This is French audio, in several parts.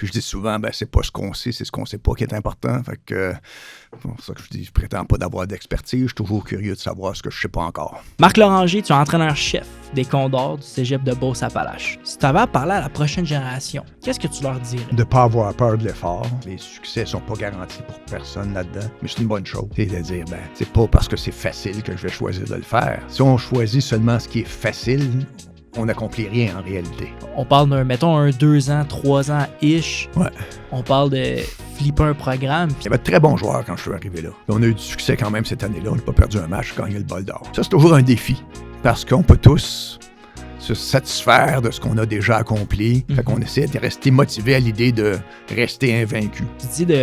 Puis je dis souvent, c'est pas ce qu'on sait, c'est ce qu'on sait pas qui est important. Fait que, c'est pour ça que je dis, je prétends pas d'avoir d'expertise. Je suis toujours curieux de savoir ce que je sais pas encore. Marc Loranger, tu es entraîneur-chef des Condors du cégep de Beauce-Appalaches. Si tu avais à parler à la prochaine génération, qu'est-ce que tu leur dirais? De pas avoir peur de l'effort. Les succès sont pas garantis pour personne là-dedans, mais c'est une bonne chose. C'est-à-dire, c'est pas parce que c'est facile que je vais choisir de le faire. Si on choisit seulement ce qui est facile, on n'accomplit rien en réalité. On parle mettons, un 2 ans, 3 ans-ish. Ouais. On parle de flipper un programme. Il y avait de très bons joueurs quand je suis arrivé là. On a eu du succès quand même cette année-là. On n'a pas perdu un match, gagné le bol d'or. Ça, c'est toujours un défi. Parce qu'on peut tous se satisfaire de ce qu'on a déjà accompli. Fait qu'on essaie de rester motivé à l'idée de rester invaincu. Tu dis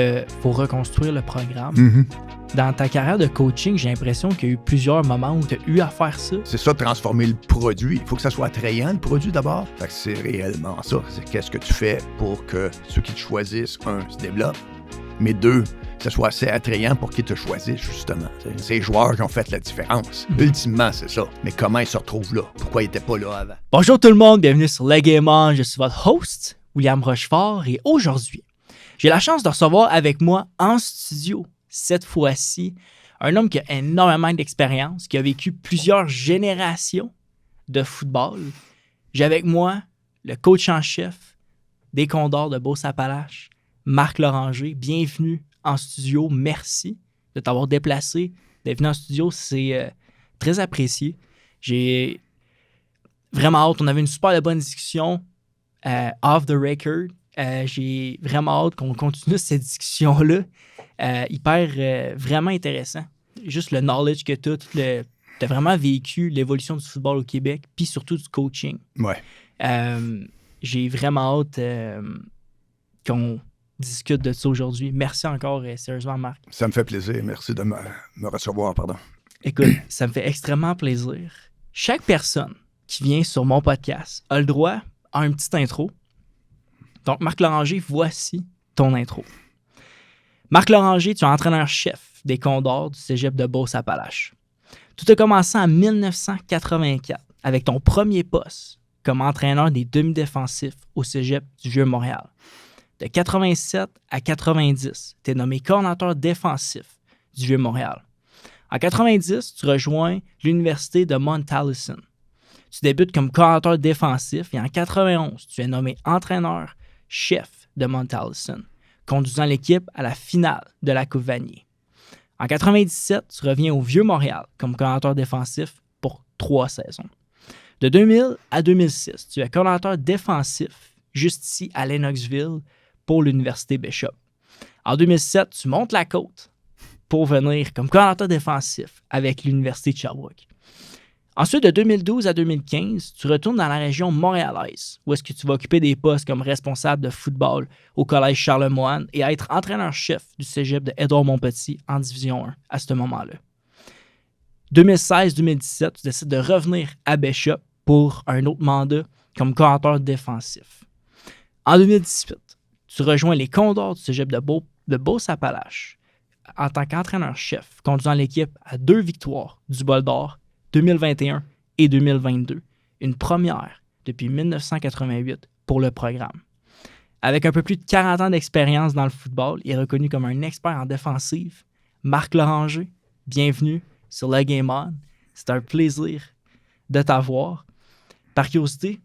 faut reconstruire le programme. Dans ta carrière de coaching, j'ai l'impression qu'il y a eu plusieurs moments où tu as eu à faire ça. C'est ça, transformer le produit. Il faut que ça soit attrayant, le produit, d'abord. Fait que c'est réellement ça. C'est qu'est-ce que tu fais pour que ceux qui te choisissent, un, se développent, mais deux, que ça soit assez attrayant pour qu'ils te choisissent, justement. C'est les joueurs qui ont fait la différence. Ultimement, c'est ça. Mais comment ils se retrouvent là? Pourquoi ils n'étaient pas là avant? Bonjour tout le monde, bienvenue sur Le Game On. Je suis votre host, William Rochefort, et aujourd'hui, j'ai la chance de recevoir avec moi en studio, cette fois-ci, un homme qui a énormément d'expérience, qui a vécu plusieurs générations de football. J'ai avec moi le coach en chef des Condors de Beauce-Appalaches, Marc Loranger. Bienvenue en studio. Merci de t'avoir déplacé, d'être venu en studio. C'est très apprécié. J'ai vraiment hâte. On avait une super bonne discussion off the record. J'ai vraiment hâte qu'on continue cette discussion-là. Vraiment intéressant. Juste le knowledge que tu as vraiment vécu l'évolution du football au Québec, puis surtout du coaching. Ouais. J'ai vraiment hâte qu'on discute de ça aujourd'hui. Merci encore, sérieusement, Marc. Ça me fait plaisir. Merci de me recevoir, pardon. Écoute, ça me fait extrêmement plaisir. Chaque personne qui vient sur mon podcast a le droit à une petite intro. Donc, Marc Loranger, voici ton intro. Marc Loranger, tu es entraîneur-chef des Condors du cégep de Beauce-Appalaches. Tout a commencé en 1984 avec ton premier poste comme entraîneur des demi-défensifs au cégep du Vieux-Montréal. De 87 à 90, tu es nommé coordonnateur défensif du Vieux-Montréal. En 90, tu rejoins l'université de Mount Allison. Tu débutes comme coordonnateur défensif et en 91, tu es nommé entraîneur-chef de Mount Allison, conduisant l'équipe à la finale de la Coupe Vanier. En 97, tu reviens au Vieux-Montréal comme coordonnateur défensif pour 3 saisons. De 2000 à 2006, tu es coordonnateur défensif juste ici à Lennoxville pour l'Université Bishop. En 2007, tu montes la côte pour venir comme coordonnateur défensif avec l'Université de Sherbrooke. Ensuite, de 2012 à 2015, tu retournes dans la région montréalaise, où est-ce que tu vas occuper des postes comme responsable de football au Collège Charlemagne et être entraîneur-chef du cégep de Édouard-Montpetit en Division 1 à ce moment-là. 2016-2017, tu décides de revenir à Bishop pour un autre mandat comme coordonnateur défensif. En 2018, tu rejoins les Condors du cégep de Beauce-Appalaches en tant qu'entraîneur-chef, conduisant l'équipe à 2 victoires du bol d'or 2021 et 2022, une première depuis 1988 pour le programme. Avec un peu plus de 40 ans d'expérience dans le football, il est reconnu comme un expert en défensive. Marc Loranger, bienvenue sur Le Game On. C'est un plaisir de t'avoir. Par curiosité,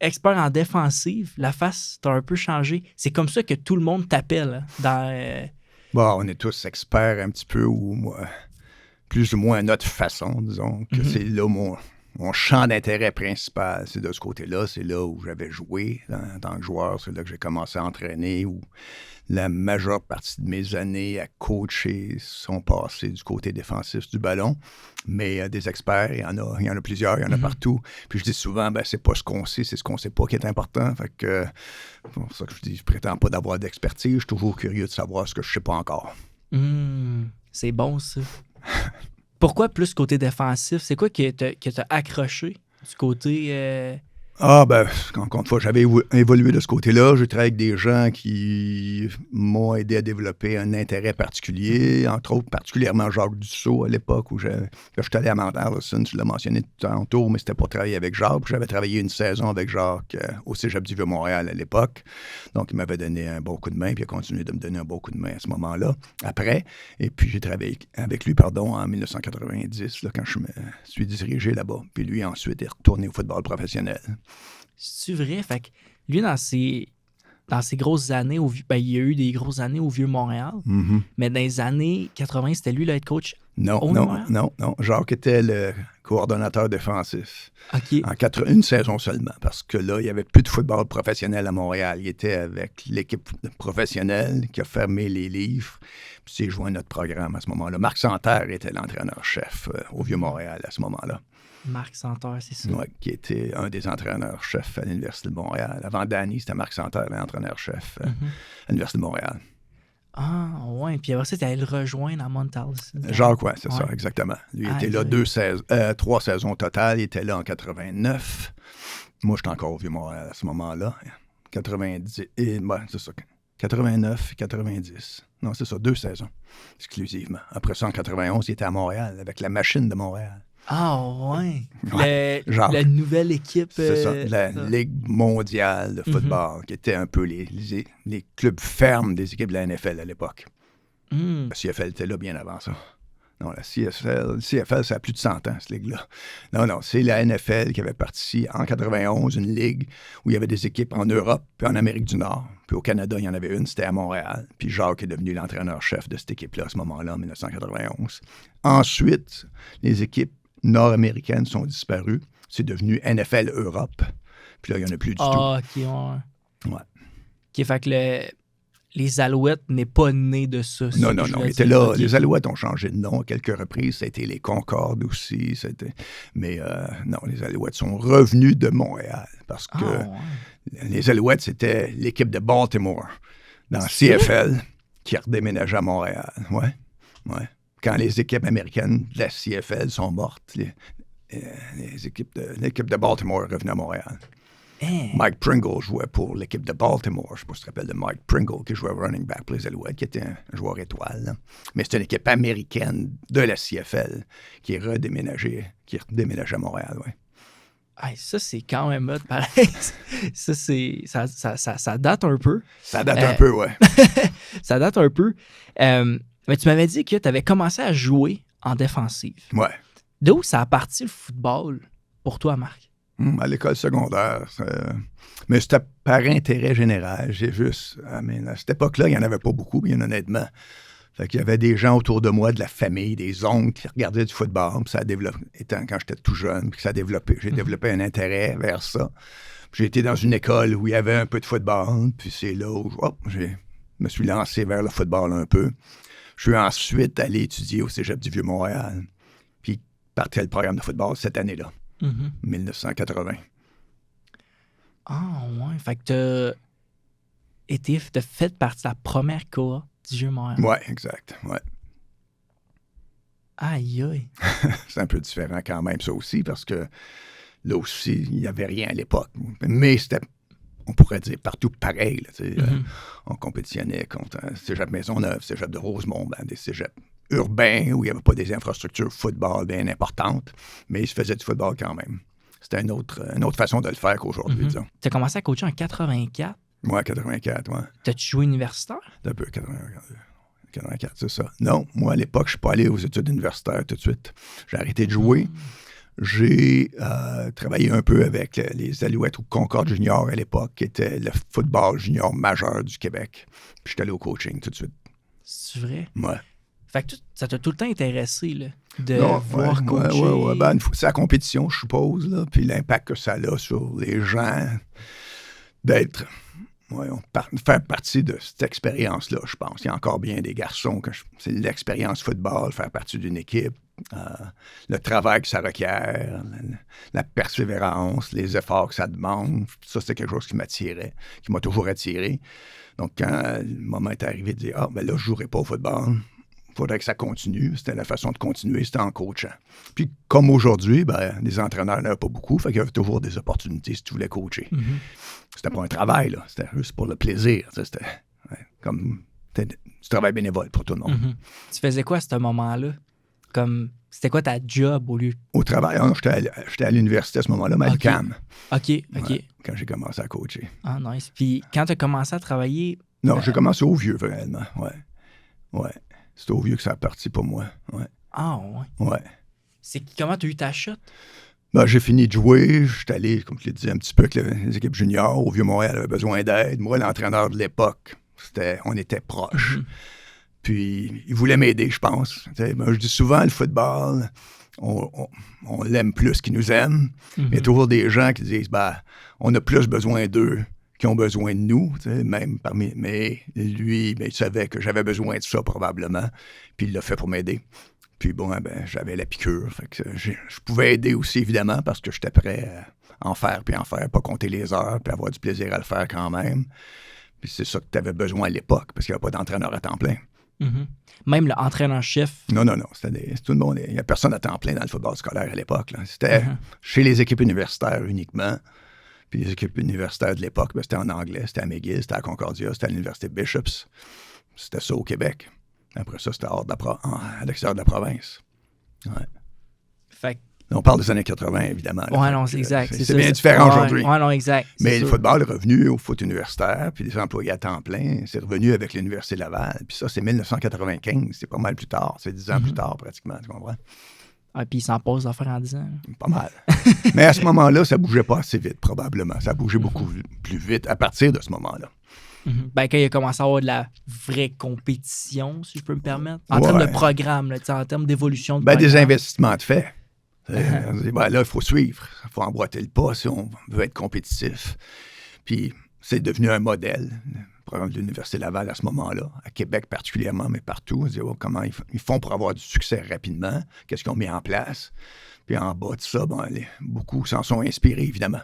expert en défensive, la face t'a un peu changé. C'est comme ça que tout le monde t'appelle dans... On est tous experts un petit peu, ou moi, plus ou moins à notre façon, disons, que c'est là mon champ d'intérêt principal. C'est de ce côté-là, c'est là où j'avais joué en tant que joueur, c'est là que j'ai commencé à entraîner, où la majeure partie de mes années à coacher sont passées du côté défensif du ballon. Mais des experts, il y en a plusieurs, il y en a partout. Puis je dis souvent, c'est pas ce qu'on sait, c'est ce qu'on sait pas qui est important. Fait que, c'est pour ça que je dis, je prétends pas d'avoir d'expertise, je suis toujours curieux de savoir ce que je sais pas encore. C'est bon, ça. Pourquoi plus côté défensif? C'est quoi qui t'a accroché du côté Encore une fois, j'avais évolué de ce côté-là. J'ai travaillé avec des gens qui m'ont aidé à développer un intérêt particulier, entre autres, particulièrement Jacques Dussault à l'époque où j'étais allé à Mount Allison, tu l'as mentionné tout tantôt, mais c'était pour travailler avec Jacques. J'avais travaillé une saison avec Jacques au Cégep du Vieux-Montréal à l'époque. Donc, il m'avait donné un bon coup de main, puis il a continué de me donner un bon coup de main à ce moment-là, après. Et puis, j'ai travaillé avec lui, en 1990, là, quand je me suis dirigé là-bas. Puis lui, ensuite, est retourné au football professionnel. C'est vrai? Fait que lui, dans ses grosses années, il y a eu des grosses années au Vieux-Montréal, mais dans les années 80, c'était lui le head coach au Vieux-Montréal? Non. Jacques était le coordonnateur défensif. OK. Une saison seulement, parce que là, il n'y avait plus de football professionnel à Montréal. Il était avec l'équipe professionnelle qui a fermé les livres, puis s'est joint à notre programme à ce moment-là. Marc Santerre était l'entraîneur-chef au Vieux-Montréal à ce moment-là. Marc Santerre, c'est ça. Oui, qui était un des entraîneurs-chefs à l'Université de Montréal. Avant Danny, c'était Marc Santerre, l'entraîneur-chef à l'Université de Montréal. Ah, ouais. Puis après ça, tu allé le rejoindre à Mount Allison. Jacques, oui, c'est ça, exactement. Lui, il était là 3 saisons totales. Il était là en 89. Moi, j'étais encore au Vieux-Montréal à ce moment-là. 90, c'est ça. 89, 90. Non, c'est ça, 2 saisons, exclusivement. Après ça, en 91, il était à Montréal, avec la machine de Montréal. Ah, ouais. La nouvelle équipe. C'est ça, la Ligue mondiale de football, qui était un peu les clubs fermes des équipes de la NFL à l'époque. La CFL était là bien avant ça. Non, la CFL, ça a plus de 100 ans, cette ligue-là. Non, c'est la NFL qui avait parti en 91, une ligue où il y avait des équipes en Europe puis en Amérique du Nord. Puis au Canada, il y en avait une, c'était à Montréal. Puis Jacques est devenu l'entraîneur-chef de cette équipe-là à ce moment-là, en 1991. Ensuite, les équipes nord-américaines sont disparues. C'est devenu NFL Europe. Puis là, il n'y en a plus du tout. Ah, OK, ouais. OK, fait que les Alouettes n'est pas né de ça. Non. Il était là. Okay. Les Alouettes ont changé de nom à quelques reprises. Ça a été les Concordes aussi. Mais non, les Alouettes sont revenus de Montréal parce que les Alouettes, c'était l'équipe de Baltimore dans la CFL qui a redéménagé à Montréal. Ouais. Quand les équipes américaines de la CFL sont mortes, l'équipe de Baltimore est revenue à Montréal. Mike Pringle jouait pour l'équipe de Baltimore. Je ne sais pas si tu te rappelles de Mike Pringle qui jouait running back pour les Alouettes, qui était un joueur étoile. Là. Mais c'est une équipe américaine de la CFL qui est redéménagée à Montréal. Ouais. Hey, ça, c'est quand même hot, pareil. Ça date un peu. Ça date un peu, ouais. Ça date un peu. Mais tu m'avais dit que tu avais commencé à jouer en défensive. Ouais. D'où ça a parti le football pour toi, Marc? À l'école secondaire. Mais c'était par intérêt général. À cette époque-là, il n'y en avait pas beaucoup, bien honnêtement. Fait qu'il y avait des gens autour de moi, de la famille, des oncles qui regardaient du football. Puis ça a développé, quand j'étais tout jeune, puis ça a développé. J'ai développé un intérêt vers ça. Puis j'ai été dans une école où il y avait un peu de football. Puis c'est là où je me suis lancé vers le football un peu. Je suis ensuite allé étudier au Cégep du Vieux-Montréal. Puis parti le programme de football cette année-là. 1980. Ah, ouais. Fait que t'as fait partie de la première cohorte du Vieux-Montréal. Ouais, exact. Ouais. Aïe. C'est un peu différent quand même, ça aussi, parce que là aussi, il n'y avait rien à l'époque. Mais c'était, on pourrait dire, partout pareil. Là, on compétitionnait contre Cégep Maisonneuve, Cégep de Rosemont, des cégeps urbains où il n'y avait pas des infrastructures football bien importantes, mais il se faisait du football quand même. C'était une autre façon de le faire qu'aujourd'hui, disons. Tu as commencé à coacher en 84? Ouais, 84, ouais. T'as-tu joué universitaire? Un peu, 84, c'est ça. Non, moi, à l'époque, je ne suis pas allé aux études universitaires tout de suite. J'ai arrêté de jouer. J'ai travaillé un peu avec les Alouettes ou Concorde Junior à l'époque, qui était le football junior majeur du Québec. Puis j'étais allé au coaching tout de suite. C'est vrai? Ouais. Fait que ça t'a tout le temps intéressé, là, de voir coacher. Ouais. C'est la compétition, je suppose, là, puis l'impact que ça a sur les gens d'être... faire partie de cette expérience-là, je pense. Il y a encore bien des garçons que c'est l'expérience football, faire partie d'une équipe, le travail que ça requiert, la persévérance, les efforts que ça demande. Ça, c'est quelque chose qui m'attirait, qui m'a toujours attiré. Donc, quand le moment est arrivé de dire « Ah, ben là, je ne jouerai pas au football », faudrait que ça continue. C'était la façon de continuer, c'était en coachant. Puis, comme aujourd'hui, les entraîneurs n'avaient pas beaucoup, fait qu'il y avait toujours des opportunités si tu voulais coacher. C'était pas un travail, là. C'était juste pour le plaisir. C'était comme du travail bénévole pour tout le monde. Tu faisais quoi à ce moment-là? C'était quoi ta job au lieu? Au travail, j'étais à l'université à ce moment-là, mais à l'UQAM. OK. Quand j'ai commencé à coacher. Ah, nice. Puis quand tu as commencé à travailler... Non, j'ai commencé au vieux, vraiment. Ouais. C'était au vieux que ça a parti pour moi. Ouais. Ah, ouais. Ouais. Comment tu as eu ta shot? J'ai fini de jouer. J'étais allé, comme je l'ai dit, un petit peu avec les équipes juniors. Au Vieux-Montréal avait besoin d'aide. Moi, l'entraîneur de l'époque, on était proches. Puis, il voulait m'aider, je pense. Je dis souvent, le football, on l'aime plus qu'il nous aime. Il y a toujours des gens qui disent, on a plus besoin d'eux qui ont besoin de nous, même parmi... Mais lui, il savait que j'avais besoin de ça, probablement. Puis, il l'a fait pour m'aider. Puis, j'avais la piqûre. Fait que je pouvais aider aussi, évidemment, parce que j'étais prêt à en faire, pas compter les heures, puis avoir du plaisir à le faire quand même. Puis, c'est ça que tu avais besoin à l'époque, parce qu'il n'y avait pas d'entraîneur à temps plein. Même l'entraîneur-chef? Non. C'était tout le monde. Il n'y a personne à temps plein dans le football scolaire à l'époque. Là. C'était chez les équipes universitaires uniquement. Puis les équipes universitaires de l'époque, c'était en anglais. C'était à McGill, c'était à Concordia, c'était à l'Université Bishops. C'était ça au Québec. Après ça, c'était à l'extérieur de la province. Ouais. Fait on parle des années 80, évidemment. Oui, non, c'est exact. C'est bien différent aujourd'hui. Oui, non, exact. Mais le football est revenu au foot universitaire, puis les employés à temps plein, c'est revenu avec l'Université Laval. Puis ça, c'est 1995, c'est pas mal plus tard. C'est 10 ans plus tard, pratiquement, tu comprends? Ah, puis il s'en pose d'en faire en 10 ans. Pas mal. Mais à ce moment-là, ça bougeait pas assez vite, probablement. Ça bougeait beaucoup plus vite à partir de ce moment-là. Quand il a commencé à avoir de la vraie compétition, si je peux me permettre, en termes de programme, là, en termes d'évolution de des investissements de fait. Là, il faut suivre. Il faut emboîter le pas si on veut être compétitif. Puis, c'est devenu un modèle, le programme de l'Université Laval à ce moment-là, à Québec particulièrement, mais partout. On se dit, comment ils font pour avoir du succès rapidement? Qu'est-ce qu'ils ont mis en place? Puis, en bas de ça, beaucoup s'en sont inspirés, évidemment.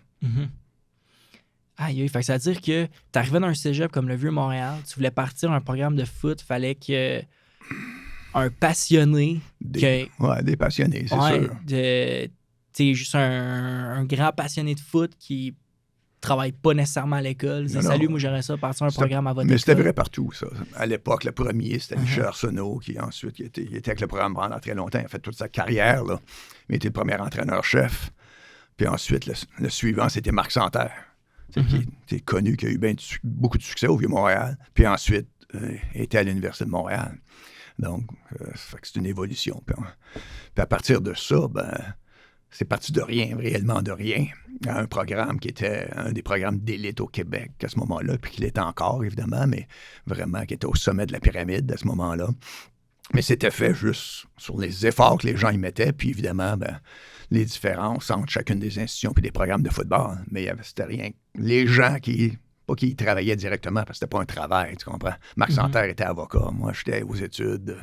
Aïe, fait que ça veut dire que tu arrivais dans un cégep comme le Vieux-Montréal, tu voulais partir un programme de foot, fallait que un passionné... Des passionnés, c'est sûr. Juste un grand passionné de foot qui travaille pas nécessairement à l'école. Salut, moi j'aimerais ça partir un programme à votre école. Mais c'était vrai partout, ça. À l'époque, le premier, c'était Michel Arsenault, qui ensuite il était avec le programme pendant très longtemps. Il a fait toute sa carrière, là. Mais il était le premier entraîneur-chef. Puis ensuite, le suivant, c'était Marc Santerre. Qui était connu, qui a eu beaucoup de succès au Vieux-Montréal, puis ensuite était à l'Université de Montréal. Donc, c'est une évolution. Puis à partir de ça, c'est parti de rien, réellement de rien, à un programme qui était un des programmes d'élite au Québec à ce moment-là, puis qu'il était encore, évidemment, mais vraiment qui était au sommet de la pyramide à ce moment-là. Mais c'était fait juste sur les efforts que les gens y mettaient, puis évidemment, les différences entre chacune des institutions puis des programmes de football. Mais c'était rien. Les gens pas qui travaillaient directement, parce que c'était pas un travail, tu comprends? Marc Santerre était avocat. Moi, j'étais aux études.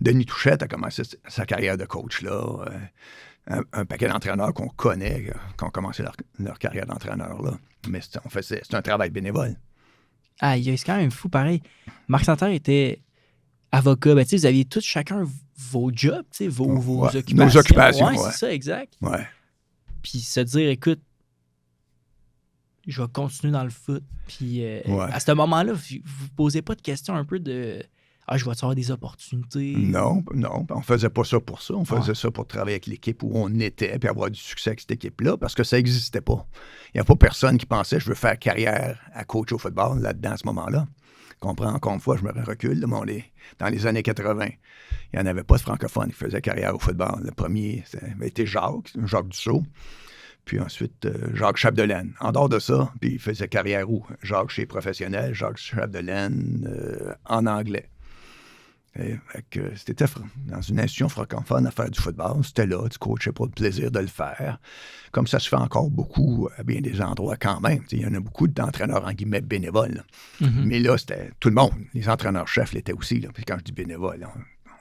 Denis Touchette a commencé sa carrière de coach là. Un paquet d'entraîneurs qu'on connaît, qui ont commencé leur carrière d'entraîneur là. Mais c'est un travail bénévole. C'est quand même fou, pareil. Marc Santerre était avocat. Vous aviez tous chacun vos jobs, vos occupations. Nos occupations, ouais. C'est ça, exact. Ouais. Puis se dire, écoute, je vais continuer dans le foot. Puis à ce moment-là, vous ne posez pas de questions un peu de je vais avoir des opportunités. Non, on faisait pas ça pour ça. On faisait ça pour travailler avec l'équipe où on était puis avoir du succès avec cette équipe-là parce que ça n'existait pas. Il n'y a pas personne qui pensait je veux faire carrière à coach au football là-dedans à ce moment-là. Comprends, encore une fois, je me recule. Dans les années 80, il n'y en avait pas de francophones qui faisaient carrière au football. Le premier, c'était Jacques Dussault. Puis ensuite, Jacques Chapdelaine. En dehors de ça, puis il faisait carrière où? Jacques chez Professionnel, Jacques Chapdelaine en anglais. C'était dans une institution francophone à faire du football. C'était là, tu coachais pour le plaisir de le faire. Comme ça se fait encore beaucoup à bien des endroits quand même. Il y en a beaucoup d'entraîneurs en guillemets bénévoles. Mais là, c'était tout le monde. Les entraîneurs-chefs l'étaient aussi. Là. Puis quand je dis bénévole,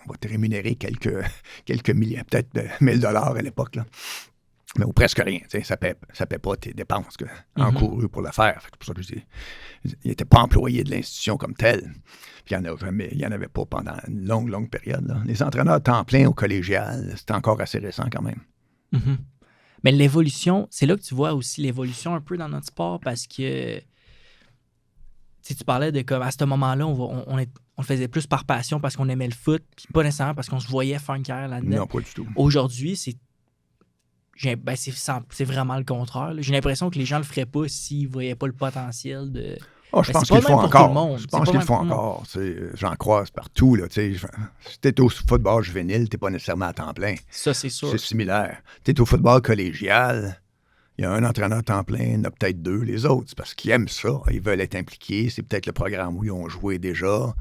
on va te rémunérer quelques milliers, peut-être $1,000 à l'époque. Là. Mais ou presque rien. Ça ne paie pas tes dépenses encourues pour le faire. C'est pour ça que je dis, il n'était pas employé de l'institution comme tel. Puis il n'y en avait pas pendant une longue période. Là. Les entraîneurs à temps plein au collégial, c'était encore assez récent quand même. Mm-hmm. Mais l'évolution, c'est là que tu vois aussi l'évolution un peu dans notre sport parce que tu parlais de comme à ce moment-là, on le faisait plus par passion parce qu'on aimait le foot, puis pas nécessairement parce qu'on se voyait faire une carrière là-dedans. Non, pas du tout. Aujourd'hui, c'est vraiment le contraire. Là. J'ai l'impression que les gens le feraient pas s'ils voyaient pas le potentiel de... je pense qu'ils le font encore. Je pense qu'ils le font encore. J'en croise partout. Si tu es au football juvénile, tu n'es pas nécessairement à temps plein. Ça, c'est sûr. C'est similaire. Tu es au football collégial, il y a un entraîneur à temps plein, il y en a peut-être deux. Les autres, c'est parce qu'ils aiment ça. Ils veulent être impliqués. C'est peut-être le programme où ils ont joué déjà.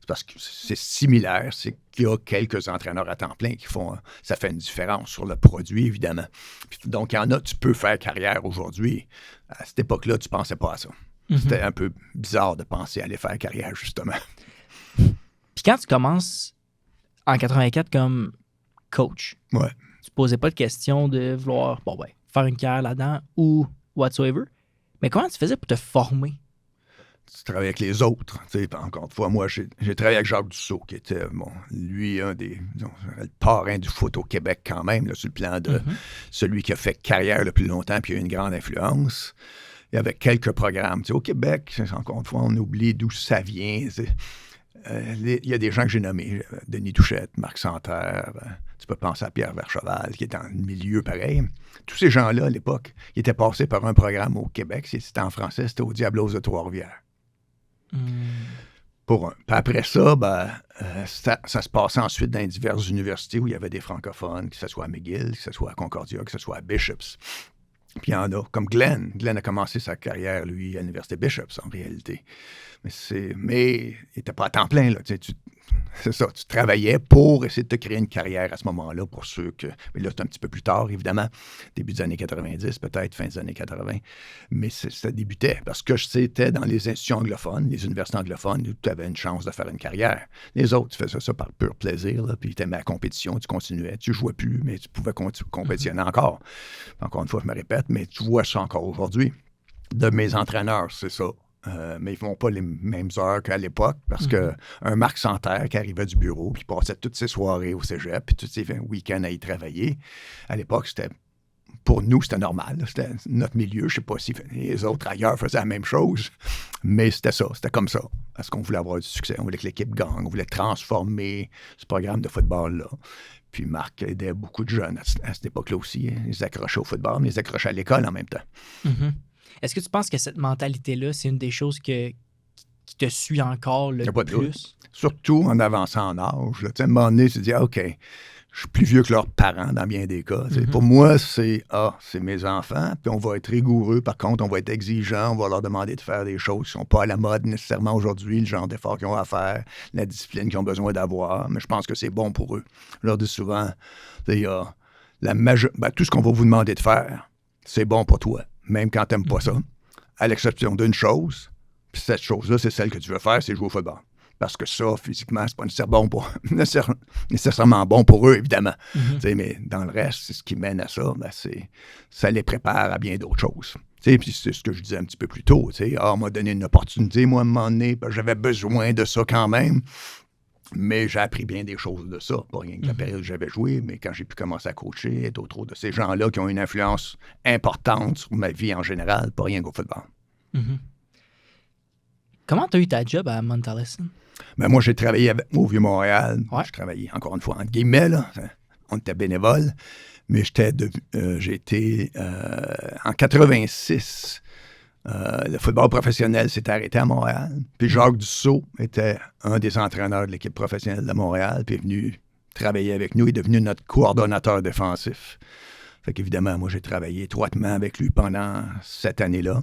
C'est parce que c'est similaire. C'est qu'il y a quelques entraîneurs à temps plein qui font... Ça fait une différence sur le produit, évidemment. Puis, donc, il y en a, tu peux faire carrière aujourd'hui. À cette époque-là, tu ne pensais pas à ça. Mm-hmm. C'était un peu bizarre de penser à aller faire carrière, justement. Puis quand tu commences en 84 comme coach, tu ne posais pas de question de vouloir faire une carrière là-dedans ou whatsoever. Mais comment tu faisais pour te former? Tu travaillais avec les autres. Encore une fois, moi, j'ai travaillé avec Jacques Dussault, qui était, lui, un des le parrain du foot au Québec quand même, là, sur le plan de celui qui a fait carrière le plus longtemps puis a eu une grande influence. Il y avait quelques programmes. Au Québec, encore une fois, on oublie d'où ça vient. Il y a des gens que j'ai nommés. Denis Touchette, Marc Santerre. Tu peux penser à Pierre Vercheval, qui est dans le milieu pareil. Tous ces gens-là, à l'époque, ils étaient passés par un programme au Québec. C'était en français, c'était au Diablos de Trois-Rivières. Puis après ça, ça se passait ensuite dans diverses universités où il y avait des francophones, que ce soit à McGill, que ce soit à Concordia, que ce soit à Bishops. Puis il y en a, comme Glenn. Glenn a commencé sa carrière, lui, à l'Université Bishops, en réalité. Mais il n'était pas à temps plein, là. C'est ça, tu travaillais pour essayer de te créer une carrière à ce moment-là, pour ceux que... Mais là, c'est un petit peu plus tard, évidemment. Début des années 90, peut-être, fin des années 80. Mais ça débutait, parce que c'était dans les institutions anglophones, les universités anglophones, où tu avais une chance de faire une carrière. Les autres, tu faisais ça par pur plaisir, là, puis tu aimais la compétition, tu continuais. Tu jouais plus, mais tu pouvais compétitionner encore. Encore une fois, je me répète, mais tu vois ça encore aujourd'hui. De mes entraîneurs, c'est ça. Mais ils ne font pas les mêmes heures qu'à l'époque parce qu'un Marc Santerre qui arrivait du bureau puis passait toutes ses soirées au cégep puis tous ses week-ends à y travailler, à l'époque, pour nous, c'était normal. C'était notre milieu. Je ne sais pas si les autres ailleurs faisaient la même chose, mais c'était ça. C'était comme ça. Parce qu'on voulait avoir du succès. On voulait que l'équipe gagne. On voulait transformer ce programme de football-là. Puis Marc aidait beaucoup de jeunes à cette époque-là aussi. Ils les accrochaient au football, mais ils les accrochaient à l'école en même temps. Mm-hmm. Est-ce que tu penses que cette mentalité-là, c'est une des choses qui te suit encore le plus? Surtout en avançant en âge. À un moment donné, tu te dis, OK, je suis plus vieux que leurs parents dans bien des cas. Mm-hmm. Pour moi, c'est mes enfants, puis on va être rigoureux. Par contre, on va être exigeant, on va leur demander de faire des choses qui ne sont pas à la mode nécessairement aujourd'hui, le genre d'efforts qu'ils ont à faire, la discipline qu'ils ont besoin d'avoir. Mais je pense que c'est bon pour eux. Je leur dis souvent, tout ce qu'on va vous demander de faire, c'est bon pour toi. Même quand tu n'aimes pas ça, à l'exception d'une chose, puis cette chose-là, c'est celle que tu veux faire, c'est jouer au football. Parce que ça, physiquement, c'est pas nécessairement bon pour eux, évidemment. Mm-hmm. Mais dans le reste, c'est ce qui mène à ça, ça les prépare à bien d'autres choses. Puis c'est ce que je disais un petit peu plus tôt. On m'a donné une opportunité, moi, à un moment donné, j'avais besoin de ça quand même. Mais j'ai appris bien des choses de ça, pas rien que la période où j'avais joué, mais quand j'ai pu commencer à coacher, être autour de ces gens-là qui ont une influence importante sur ma vie en général, pas rien qu'au football. Mm-hmm. Comment tu as eu ta job à Mount Allison? Moi, j'ai travaillé au Vieux-Montréal. Ouais. Je travaillais, encore une fois, entre guillemets, là. On était bénévole, mais j'ai été en 86... le football professionnel s'est arrêté à Montréal. Puis Jacques Dussault était un des entraîneurs de l'équipe professionnelle de Montréal, puis est venu travailler avec nous. Il est devenu notre coordonnateur défensif. Fait qu'évidemment, moi, j'ai travaillé étroitement avec lui pendant cette année-là.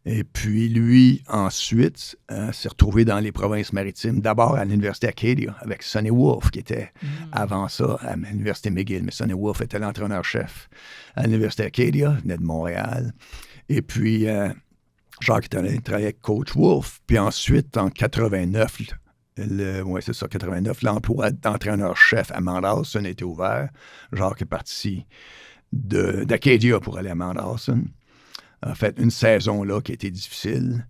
Et puis, lui, ensuite, s'est retrouvé dans les provinces maritimes, d'abord à l'Université Acadia, avec Sonny Wolf, qui était avant ça à l'Université McGill. Mais Sonny Wolf était l'entraîneur-chef à l'Université Acadia, venait de Montréal. Et puis, Jacques travaillait avec Coach Wolf. Puis ensuite, en 89, 89, l'emploi d'entraîneur-chef à Mount Allison était ouvert. Jacques est parti d'Acadia pour aller à Mount Allison. En fait, une saison là qui a été difficile.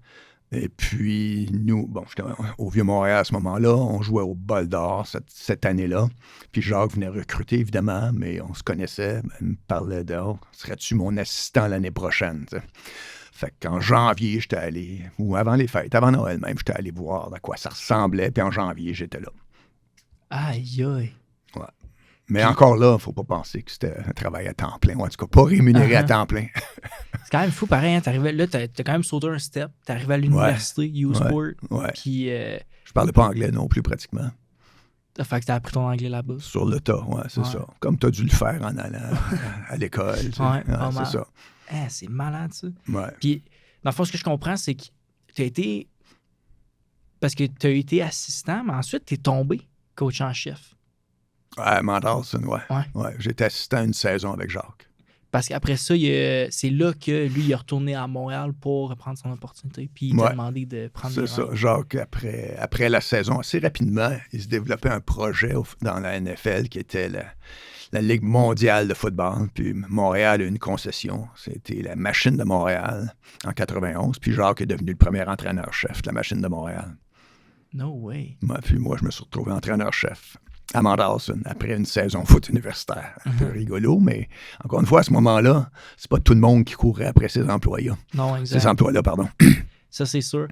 Et puis, nous, j'étais au Vieux-Montréal à ce moment-là, on jouait au Bol d'Or cette année-là. Puis Jacques venait recruter, évidemment, mais on se connaissait. Il me parlait de « serais-tu mon assistant l'année prochaine? » Fait qu'en janvier, j'étais allé, ou avant les fêtes, avant Noël même, j'étais allé voir à quoi ça ressemblait. Puis en janvier, j'étais là. Aïe, aïe. Ouais. Mais encore là, il ne faut pas penser que c'était un travail à temps plein. Ou en tout cas, pas rémunéré à temps plein. C'est quand même fou, pareil. Hein, t'arrivais, là, t'as quand même sauté un step. T'es arrivé à l'université, U-Sport. Ouais. Puis. Je parlais pas anglais non plus, pratiquement. Fait que t'as appris ton anglais là-bas. Sur le tas, ouais, c'est ça. Comme t'as dû le faire en allant à l'école. C'est ça. C'est malade, ça. Ouais. Puis, dans le fond, ce que je comprends, c'est que t'as été. Parce que t'as été assistant, mais ensuite, t'es tombé coach en chef. Ouais, Mount Allison, ouais. J'étais assistant une saison avec Jacques. Parce qu'après ça, c'est là que lui, il est retourné à Montréal pour reprendre son opportunité. Puis il t'a demandé de prendre c'est ça. Jacques, après la saison, assez rapidement, il se développait un projet dans la NFL qui était la Ligue mondiale de football. Puis Montréal a eu une concession. C'était la Machine de Montréal en 91. Puis Jacques est devenu le premier entraîneur-chef de la Machine de Montréal. No way. Puis moi, je me suis retrouvé entraîneur-chef à Mount Allison après une saison foot universitaire. Un peu rigolo, mais encore une fois, à ce moment-là, c'est pas tout le monde qui courait après ces emplois-là. Non, exact. Ces emplois-là, pardon. Ça, c'est sûr.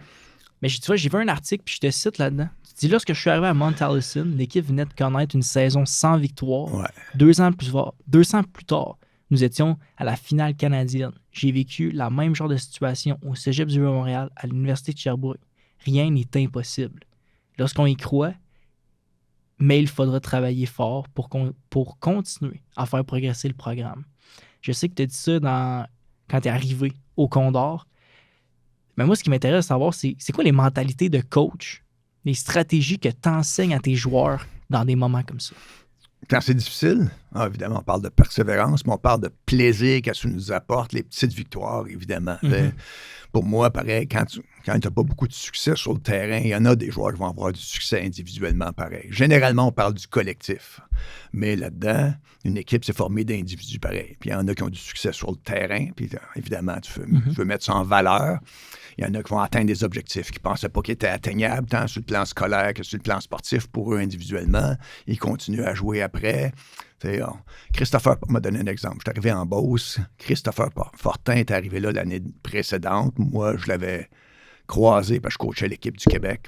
Mais tu vois, j'ai vu un article, puis je te cite là-dedans. Tu dis, lorsque je suis arrivé à Mount Allison, l'équipe venait de connaître une saison sans victoire. Ouais. 2 ans plus tard, nous étions à la finale canadienne. J'ai vécu la même genre de situation au Cégep du Vieux-Montréal, à l'Université de Sherbrooke. Rien n'est impossible. Lorsqu'on y croit, mais il faudra travailler fort pour continuer à faire progresser le programme. Je sais que tu as dit ça quand tu es arrivé au Condor. Mais moi, ce qui m'intéresse de savoir, c'est quoi les mentalités de coach, les stratégies que tu enseignes à tes joueurs dans des moments comme ça? Quand c'est difficile, évidemment, on parle de persévérance, mais on parle de plaisir que ça nous apporte, les petites victoires, évidemment. Mm-hmm. Pour moi, pareil, quand tu n'as pas beaucoup de succès sur le terrain, il y en a des joueurs qui vont avoir du succès individuellement, pareil. Généralement, on parle du collectif. Mais là-dedans, une équipe, c'est formée d'individus pareils. Puis il y en a qui ont du succès sur le terrain, puis évidemment, tu veux mettre ça en valeur. Il y en a qui vont atteindre des objectifs qu'ils ne pensaient pas qu'ils étaient atteignables, tant sur le plan scolaire que sur le plan sportif pour eux individuellement. Ils continuent à jouer après. Christopher m'a donné un exemple. Je suis arrivé en Beauce. Christopher Fortin est arrivé là l'année précédente. Moi, je l'avais croisé parce que je coachais l'équipe du Québec.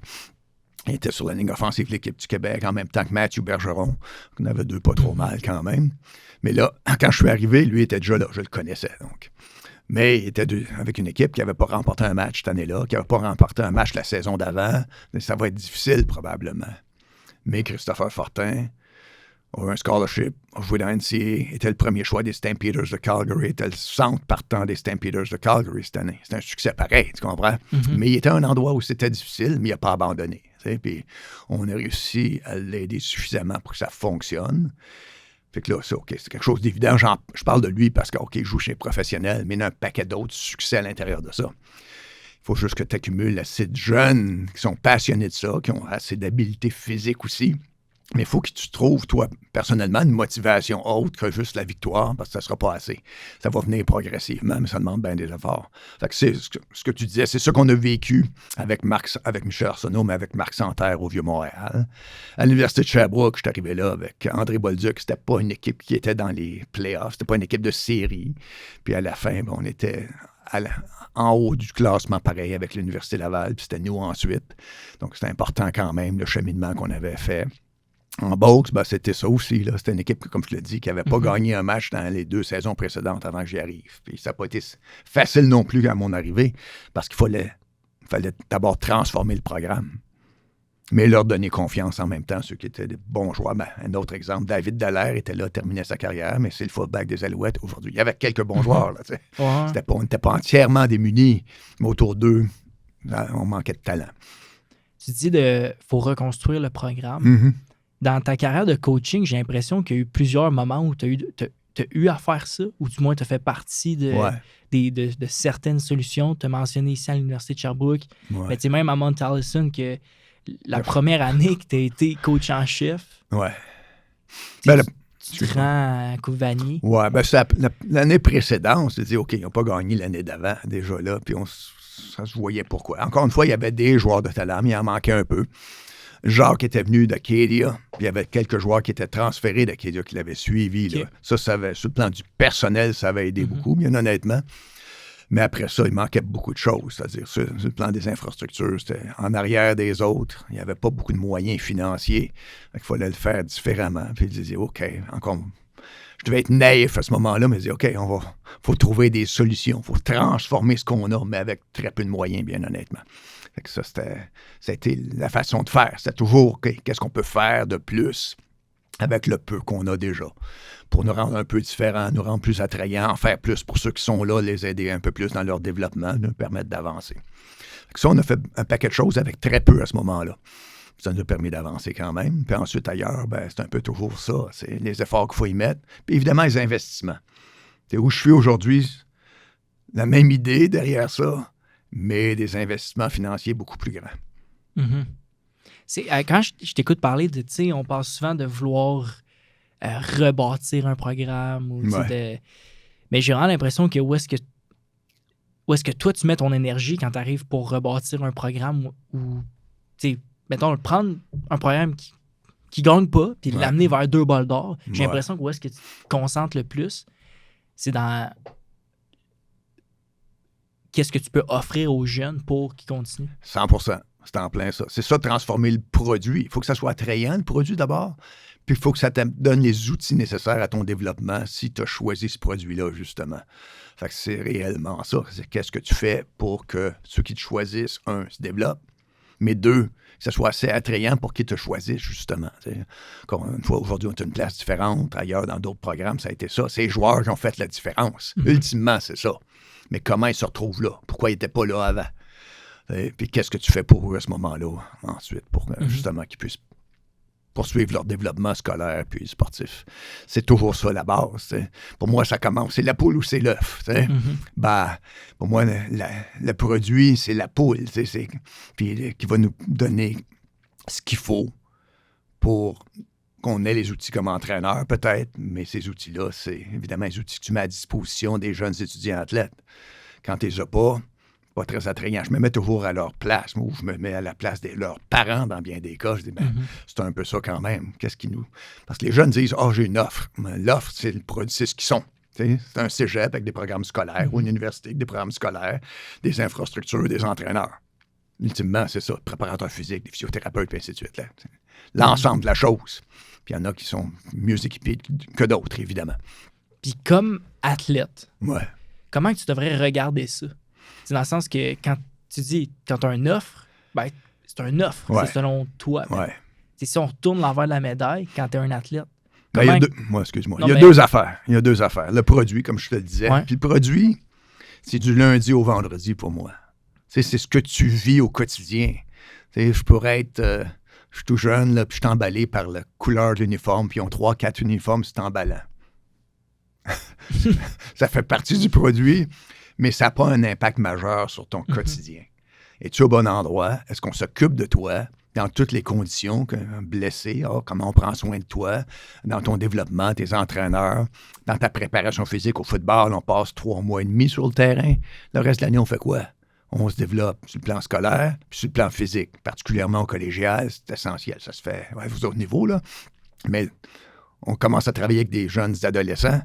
Il était sur la ligne offensive de l'équipe du Québec en même temps que Mathieu Bergeron. On avait 2 pas trop mal quand même. Mais là, quand je suis arrivé, lui était déjà là. Je le connaissais, donc. Mais il était avec une équipe qui n'avait pas remporté un match cette année-là, qui n'avait pas remporté un match la saison d'avant. Ça va être difficile, probablement. Mais Christopher Fortin a eu un scholarship, a joué dans NCAA, était le premier choix des Stampeders de Calgary, était le centre partant des Stampeders de Calgary cette année. C'était un succès pareil, tu comprends? Mm-hmm. Mais il était à un endroit où c'était difficile, mais il n'a pas abandonné. Puis on a réussi à l'aider suffisamment pour que ça fonctionne. Fait que là, c'est quelque chose d'évident. Je parle de lui parce que, il joue chez un professionnel, mais il y a un paquet d'autres succès à l'intérieur de ça. Il faut juste que tu accumules assez de jeunes qui sont passionnés de ça, qui ont assez d'habileté physique aussi. Mais il faut que tu trouves, toi, personnellement, une motivation autre que juste la victoire, parce que ça ne sera pas assez. Ça va venir progressivement, mais ça demande bien des efforts. Fait que c'est ce que tu disais, c'est ça qu'on a vécu avec Michel Arsenault, mais avec Marc Santerre au Vieux-Montréal. À l'Université de Sherbrooke, je suis arrivé là avec André Bolduc. C'était pas une équipe qui était dans les playoffs, c'était pas une équipe de série. Puis à la fin, on était en haut du classement, pareil, avec l'Université Laval, puis c'était nous ensuite. Donc c'était important quand même, le cheminement qu'on avait fait. En boxe, c'était ça aussi. Là. C'était une équipe, comme je l'ai dit, qui n'avait pas gagné un match dans les 2 saisons précédentes avant que j'y arrive. Puis ça n'a pas été facile non plus à mon arrivée, parce qu'il fallait d'abord transformer le programme, mais leur donner confiance en même temps, ceux qui étaient des bons joueurs. Un autre exemple, David Dallaire était là, terminait sa carrière, mais c'est le fullback des Alouettes aujourd'hui. Il y avait quelques bons joueurs. Là, on n'était pas entièrement démunis, mais autour d'eux, on manquait de talent. Tu dis qu'il faut reconstruire le programme. Mm-hmm. Dans ta carrière de coaching, j'ai l'impression qu'il y a eu plusieurs moments où tu as eu à faire ça, ou du moins tu as fait partie de certaines solutions. Tu as mentionné ici à l'Université de Sherbrooke, mais tu sais, même à Mount Allison, que la première année que tu as été coach en chef, ouais. Tu Tu te rends à Couvagny. Ouais, ben l'année précédente, on s'est dit, OK, ils n'ont pas gagné l'année d'avant, déjà là, puis ça se voyait pourquoi. Encore une fois, il y avait des joueurs de talent, mais il en manquait un peu. Jacques était venu d'Acadia, puis il y avait quelques joueurs qui étaient transférés d'Acadia qui l'avaient suivi. Okay. Là. Ça avait, sur le plan du personnel, ça avait aidé beaucoup, bien honnêtement. Mais après ça, il manquait beaucoup de choses. C'est-à-dire, sur le plan des infrastructures, c'était en arrière des autres. Il n'y avait pas beaucoup de moyens financiers. Il fallait le faire différemment. Puis il disait, OK, encore... Je devais être naïf à ce moment-là, mais je disais, OK, faut trouver des solutions. Il faut transformer ce qu'on a, mais avec très peu de moyens, bien honnêtement. Fait que ça, c'était la façon de faire. C'était toujours, OK, qu'est-ce qu'on peut faire de plus avec le peu qu'on a déjà, pour nous rendre un peu différents, nous rendre plus attrayants, en faire plus pour ceux qui sont là, les aider un peu plus dans leur développement, nous permettre d'avancer. Ça, on a fait un paquet de choses avec très peu à ce moment-là. Ça nous a permis d'avancer quand même. Puis ensuite, ailleurs, c'est un peu toujours ça. C'est les efforts qu'il faut y mettre. Puis évidemment, les investissements. C'est où je suis aujourd'hui, la même idée derrière ça, mais des investissements financiers beaucoup plus grands. Mm-hmm. Quand je t'écoute parler de, tu sais, on parle souvent de vouloir rebâtir un programme. Ou, mais j'ai vraiment l'impression que où est-ce que toi, tu mets ton énergie quand tu arrives pour rebâtir un programme ou, tu sais, mettons, prendre un programme qui gagne pas puis l'amener vers 2 balles d'or. J'ai l'impression que où est-ce que tu te concentres le plus, c'est dans qu'est-ce que tu peux offrir aux jeunes pour qu'ils continuent. 100%. C'est en plein ça. C'est ça, transformer le produit. Il faut que ça soit attrayant, le produit, d'abord. Puis il faut que ça te donne les outils nécessaires à ton développement si tu as choisi ce produit-là, justement. Fait que c'est réellement ça. C'est qu'est-ce que tu fais pour que ceux qui te choisissent, un, se développent, mais deux, que ça soit assez attrayant pour qu'ils te choisissent, justement. Encore une fois, aujourd'hui, on a une place différente. Ailleurs, dans d'autres programmes, ça a été ça. Ces joueurs qui ont fait la différence. Mm-hmm. Ultimement, c'est ça. Mais comment ils se retrouvent là? Pourquoi ils n'étaient pas là avant? Et puis qu'est-ce que tu fais pour eux à ce moment-là, ensuite, pour justement qu'ils puissent poursuivre leur développement scolaire puis sportif. C'est toujours ça la base. T'sais. Pour moi, ça commence. C'est la poule ou c'est l'œuf. Pour moi, le produit, c'est la poule. Puis qui va nous donner ce qu'il faut pour qu'on ait les outils comme entraîneur, peut-être, mais ces outils-là, c'est évidemment les outils que tu mets à disposition des jeunes étudiants athlètes. Quand tu les as pas très attrayant. Je me mets toujours à leur place, ou je me mets à la place de leurs parents dans bien des cas. Je dis, c'est un peu ça quand même. Qu'est-ce qui nous... Parce que les jeunes disent, j'ai une offre. Mais l'offre, c'est le produit, c'est ce qu'ils sont. C'est un cégep avec des programmes scolaires, ou une université avec des programmes scolaires, des infrastructures, des entraîneurs. Ultimement, c'est ça. Préparateur physique, des physiothérapeutes, et ainsi de suite. Là. L'ensemble de la chose. Puis il y en a qui sont mieux équipés que d'autres, évidemment. Puis comme athlète, comment tu devrais regarder ça? C'est dans le sens que quand tu dis, quand tu as une offre, c'est une offre, c'est selon toi. C'est si on retourne l'envers de la médaille, quand tu es un athlète. Il y a deux affaires. Il y a deux affaires. Le produit, comme je te le disais. Puis le produit, c'est du lundi au vendredi pour moi. C'est ce que tu vis au quotidien. Je pourrais être... je suis tout jeune, là, puis je suis emballé par la couleur de l'uniforme, puis ils ont 3-4 uniformes, c'est emballant. Ça fait partie du produit, mais ça n'a pas un impact majeur sur ton quotidien. Es-tu au bon endroit? Est-ce qu'on s'occupe de toi dans toutes les conditions, blessé, comment on prend soin de toi, dans ton développement, tes entraîneurs, dans ta préparation physique au football, on passe 3 mois et demi sur le terrain. Le reste de l'année, on fait quoi? On se développe sur le plan scolaire, puis sur le plan physique, particulièrement au collégial, c'est essentiel. Ça se fait aux autres niveaux, là. Mais on commence à travailler avec des jeunes adolescents,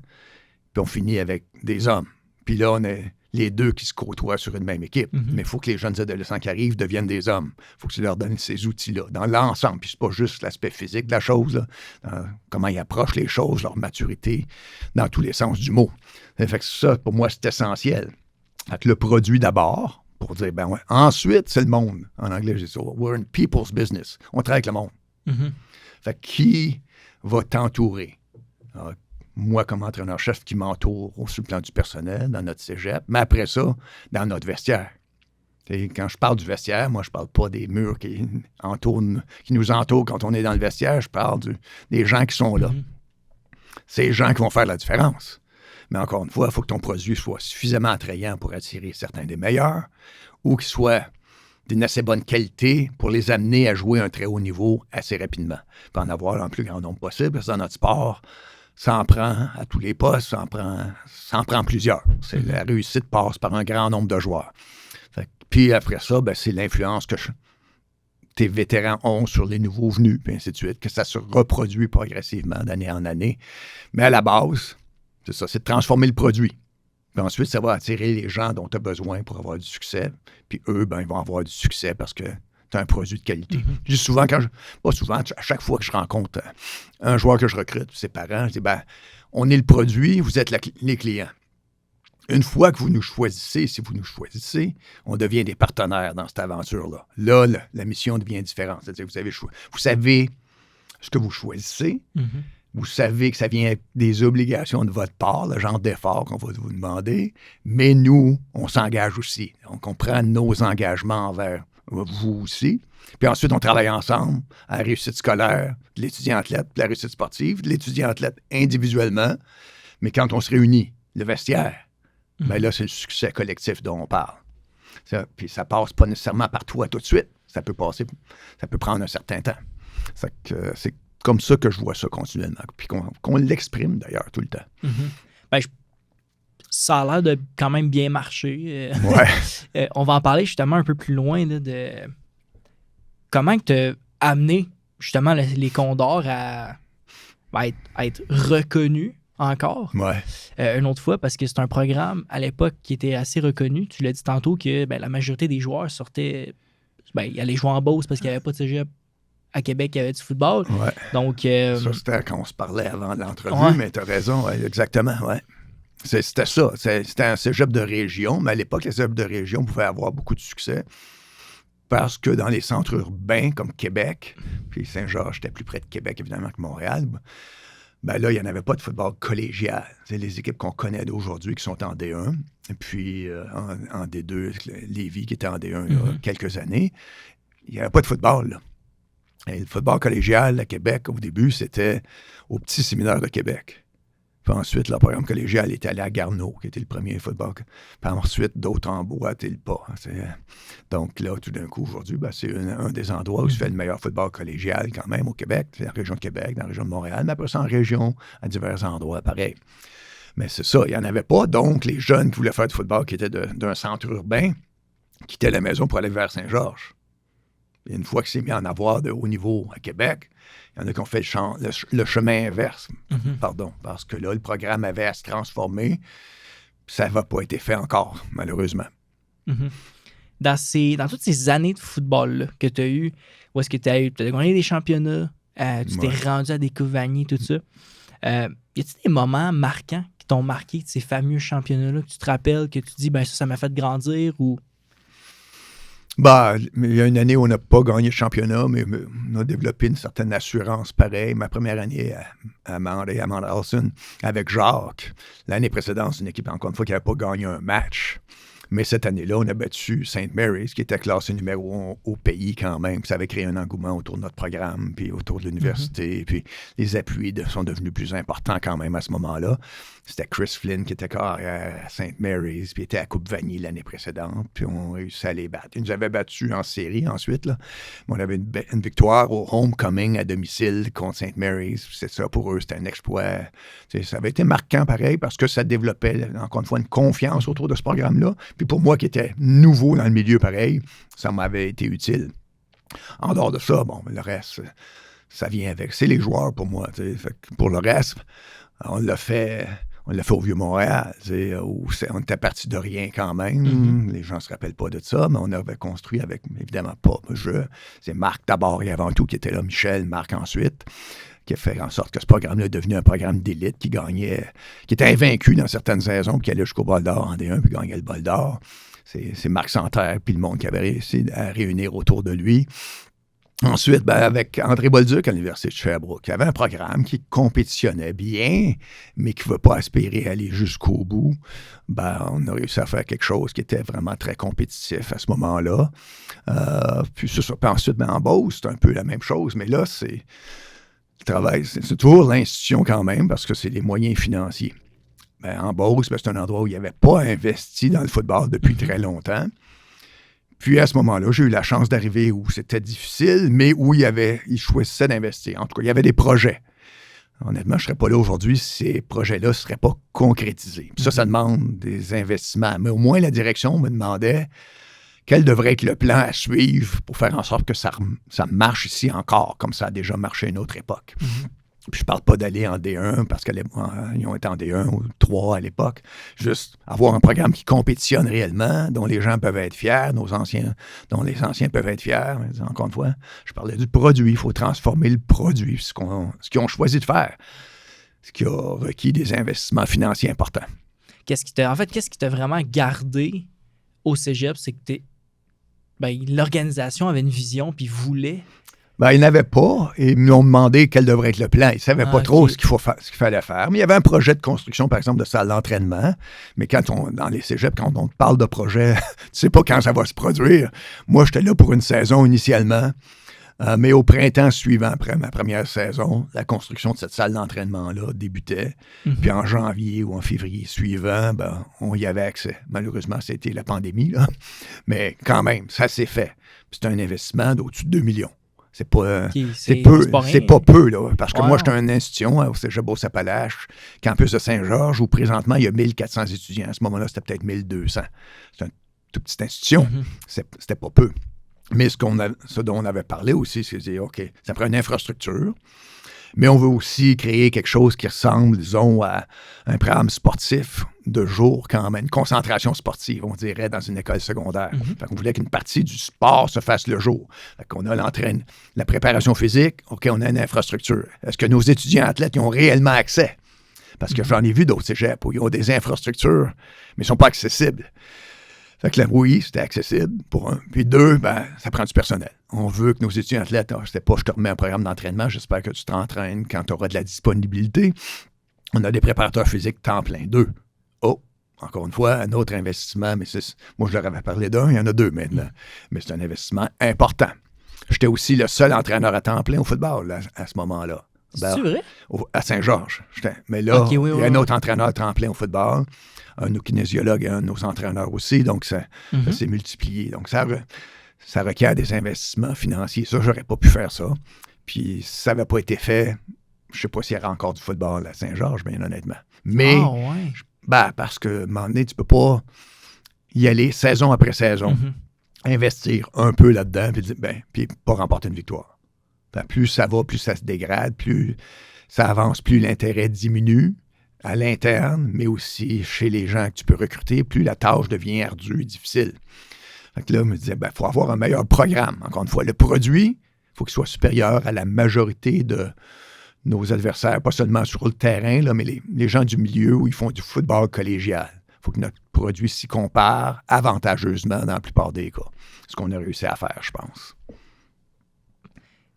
puis on finit avec des hommes. Puis là, on est les deux qui se côtoient sur une même équipe. Mais il faut que les jeunes adolescents qui arrivent deviennent des hommes. Il faut que tu leur donnes ces outils-là, dans l'ensemble. Puis c'est pas juste l'aspect physique de la chose, là, comment ils approchent les choses, leur maturité, dans tous les sens du mot. Fait que ça, pour moi, c'est essentiel. Fait que le produit d'abord, pour dire, ensuite, c'est le monde. En anglais, je dis ça. We're in people's business. On travaille avec le monde. Fait que qui va t'entourer? Moi, comme entraîneur-chef qui m'entoure sur le plan du personnel, dans notre cégep, mais après ça, dans notre vestiaire. Et quand je parle du vestiaire, moi, je parle pas des murs qui nous entourent quand on est dans le vestiaire, je parle des gens qui sont là. C'est les gens qui vont faire la différence. Mais encore une fois, il faut que ton produit soit suffisamment attrayant pour attirer certains des meilleurs ou qu'il soit d'une assez bonne qualité pour les amener à jouer à un très haut niveau assez rapidement. Puis en avoir le plus grand nombre possible, parce que dans notre sport, ça en prend à tous les postes, ça en prend plusieurs. La réussite passe par un grand nombre de joueurs. Puis après ça, c'est l'influence que tes vétérans ont sur les nouveaux venus, puis ainsi de suite, que ça se reproduit progressivement d'année en année. Mais à la base, c'est ça, c'est de transformer le produit. Puis ensuite, ça va attirer les gens dont tu as besoin pour avoir du succès. Puis eux, ils vont avoir du succès parce que tu as un produit de qualité. Je dis souvent, pas souvent, à chaque fois que je rencontre un joueur que je recrute, ses parents, je dis, on est le produit, vous êtes les clients. Une fois que vous nous choisissez, si vous nous choisissez, on devient des partenaires dans cette aventure-là. Là, la mission devient différente. C'est-à-dire que vous savez ce que vous choisissez. Vous savez que ça vient des obligations de votre part, le genre d'effort qu'on va vous demander. Mais nous, on s'engage aussi. Donc, on prend nos engagements envers vous aussi. Puis ensuite, on travaille ensemble à la réussite scolaire de l'étudiant-athlète, de la réussite sportive, de l'étudiant-athlète individuellement. Mais quand on se réunit, le vestiaire, là, c'est le succès collectif dont on parle. Puis ça passe pas nécessairement par toi tout de suite. Ça peut prendre un certain temps. C'est comme ça que je vois ça continuellement. Puis qu'on l'exprime d'ailleurs tout le temps. Ça a l'air de quand même bien marcher. Ouais. On va en parler justement un peu plus loin là, de comment tu as amené justement les Condors à être reconnus encore. Ouais. Une autre fois, parce que c'est un programme à l'époque qui était assez reconnu. Tu l'as dit tantôt que la majorité des joueurs sortaient. Ils allaient jouer en Beauce parce qu'il n'y avait pas de cégep à Québec, il y avait du football. Ouais. Donc, ça, c'était quand on se parlait avant l'entrevue, mais tu as raison, exactement. Ouais. C'était ça. C'était un cégep de région, mais à l'époque, les cégeps de région pouvaient avoir beaucoup de succès parce que dans les centres urbains comme Québec, puis Saint-Georges était plus près de Québec, évidemment, que Montréal, là, il n'y en avait pas de football collégial. C'est les équipes qu'on connaît d'aujourd'hui qui sont en D1, et puis en D2, Lévis qui était en D1 il y a quelques années. Il n'y avait pas de football, là. Et le football collégial à Québec, au début, c'était au petit séminaire de Québec. Puis ensuite, le programme collégial est allé à Garneau, qui était le premier football. Puis ensuite, d'autres emboîtent le pas. Donc là, tout d'un coup, aujourd'hui, c'est un des endroits où se fait le meilleur football collégial quand même au Québec. C'est la région de Québec, dans la région de Montréal, mais après ça, en région, à divers endroits, pareil. Mais c'est ça, il n'y en avait pas. Donc, les jeunes qui voulaient faire du football, qui étaient d'un centre urbain, quittaient la maison pour aller vers Saint-Georges. Et une fois que c'est mis en avoir de haut niveau à Québec, il y en a qui ont fait le chemin inverse. Parce que là, le programme avait à se transformer. Ça n'a pas été fait encore, malheureusement. Dans toutes ces années de football-là que tu as eues, où est-ce que tu as gagné des championnats, tu t'es rendu à des Coupes Vanier, tout ça, y a-t-il des moments marquants qui t'ont marqué de ces fameux championnats-là, que tu te rappelles, que tu dis, ça m'a fait grandir ou... Il y a une année où on n'a pas gagné le championnat, mais on a développé une certaine assurance pareille. Ma première année à Mount Allison avec Jacques. L'année précédente, c'est une équipe, encore une fois, qui n'avait pas gagné un match. Mais cette année-là, on a battu St. Mary's, qui était classé numéro 1 au pays quand même. Puis ça avait créé un engouement autour de notre programme, puis autour de l'université. Puis les appuis sont devenus plus importants quand même à ce moment-là. C'était Chris Flynn qui était carrière à St. Mary's, puis était à Coupe Vanier l'année précédente. Puis on réussit à les battre. Ils nous avaient battus en série ensuite, là. On avait une victoire au homecoming à domicile contre St. Mary's. C'est ça, pour eux, c'était un exploit. Ça avait été marquant pareil parce que ça développait, encore une fois, une confiance autour de ce programme-là. Puis pour moi qui étais nouveau dans le milieu pareil, ça m'avait été utile. En dehors de ça, le reste, ça vient avec. C'est les joueurs pour moi. Fait que pour le reste, on l'a fait au Vieux-Montréal, où on était parti de rien quand même. Les gens ne se rappellent pas de ça, mais on avait construit avec, évidemment, pas je. C'est Marc d'abord et avant tout qui était là, Michel, Marc ensuite, qui a fait en sorte que ce programme-là est devenu un programme d'élite qui gagnait, qui était invaincu dans certaines saisons, puis qui allait jusqu'au bol d'or en D1, puis gagnait le bol d'or. C'est Marc Santerre, puis le monde qui avait réussi à réunir autour de lui. Ensuite, avec André Bolduc à l'Université de Sherbrooke, qui avait un programme qui compétitionnait bien, mais qui ne veut pas aspirer à aller jusqu'au bout, on a réussi à faire quelque chose qui était vraiment très compétitif à ce moment-là. Puis ensuite, en Beauce, c'est un peu la même chose, mais là, c'est toujours l'institution quand même, parce que c'est les moyens financiers. En Beauce, c'est un endroit où il n'y avait pas investi dans le football depuis très longtemps. Puis à ce moment-là, j'ai eu la chance d'arriver où c'était difficile, mais où ils choisissaient d'investir. En tout cas, il y avait des projets. honnêtement, je ne serais pas là aujourd'hui si ces projets-là ne seraient pas concrétisés. Puis ça demande des investissements. Mais au moins, la direction me demandait quel devrait être le plan à suivre pour faire en sorte que ça marche ici encore, comme ça a déjà marché à une autre époque. Puis je parle pas d'aller en D1 parce qu'ils ont été en D1 ou 3 à l'époque. Juste avoir un programme qui compétitionne réellement, dont les gens peuvent être fiers, dont les anciens peuvent être fiers. Mais encore une fois, je parlais du produit. Il faut transformer le produit, ce qu'ils ont choisi de faire, ce qui a requis des investissements financiers importants. Qu'est-ce qui t'a vraiment gardé au cégep, c'est que l'organisation avait une vision puis voulait. Ils n'avaient pas et ils m'ont demandé quel devrait être le plan. Ils ne savaient pas trop ce qu'il fallait faire. Mais il y avait un projet de construction, par exemple, de salle d'entraînement. Mais dans les cégeps, quand on parle de projet, tu ne sais pas quand ça va se produire. Moi, j'étais là pour une saison initialement. Mais au printemps suivant, après ma première saison, la construction de cette salle d'entraînement-là débutait. Puis en janvier ou en février suivant, on y avait accès. Malheureusement, c'était la pandémie, là. Mais quand même, ça s'est fait. Puis c'est un investissement d'au-dessus de 2 millions. C'est pas peu, là, parce que moi, j'étais une institution au Cégep Beauce-Appalaches, campus de Saint-Georges, où présentement, il y a 1400 étudiants. À ce moment-là, c'était peut-être 1200. C'est une toute petite institution. C'était pas peu. Mais ce dont on avait parlé aussi, c'est de dire, OK, ça prend une infrastructure, mais on veut aussi créer quelque chose qui ressemble, disons, à un programme sportif de jour quand même, une concentration sportive, on dirait, dans une école secondaire. Fait qu'on voulait qu'une partie du sport se fasse le jour. Fait qu'on a la préparation physique, OK, on a une infrastructure. Est-ce que nos étudiants athlètes y ont réellement accès? Parce que j'en ai vu d'autres cégeps où ils ont des infrastructures, mais ils ne sont pas accessibles. Fait que là, oui, c'était accessible pour un. Puis deux, ça prend du personnel. On veut que nos étudiants athlètes, c'était pas je te remets un programme d'entraînement, j'espère que tu t'entraînes quand tu auras de la disponibilité. On a des préparateurs physiques temps plein, 2. Oh, encore une fois, un autre investissement, mais moi je leur avais parlé d'un, il y en a 2 maintenant. Mais c'est un investissement important. J'étais aussi le seul entraîneur à temps plein au football à ce moment-là. C'est vrai? À Saint-Georges. Mais là, il y a un autre entraîneur à temps plein au football, un de nos kinésiologues et un de nos entraîneurs aussi, donc ça s'est multiplié. Donc ça requiert des investissements financiers. Ça, j'aurais pas pu faire ça. Puis si ça n'avait pas été fait, je sais pas s'il y aurait encore du football à Saint-Georges, bien honnêtement. Mais, parce que, à un moment donné, tu peux pas y aller saison après saison, investir un peu là-dedans, puis pas remporter une victoire. Plus ça va, plus ça se dégrade, plus ça avance, plus l'intérêt diminue à l'interne, mais aussi chez les gens que tu peux recruter, plus la tâche devient ardue et difficile. Fait que là, je me disais, il faut avoir un meilleur programme. Encore une fois, le produit, il faut qu'il soit supérieur à la majorité de nos adversaires, pas seulement sur le terrain, là, mais les gens du milieu où ils font du football collégial. Il faut que notre produit s'y compare avantageusement dans la plupart des cas. Ce qu'on a réussi à faire, je pense.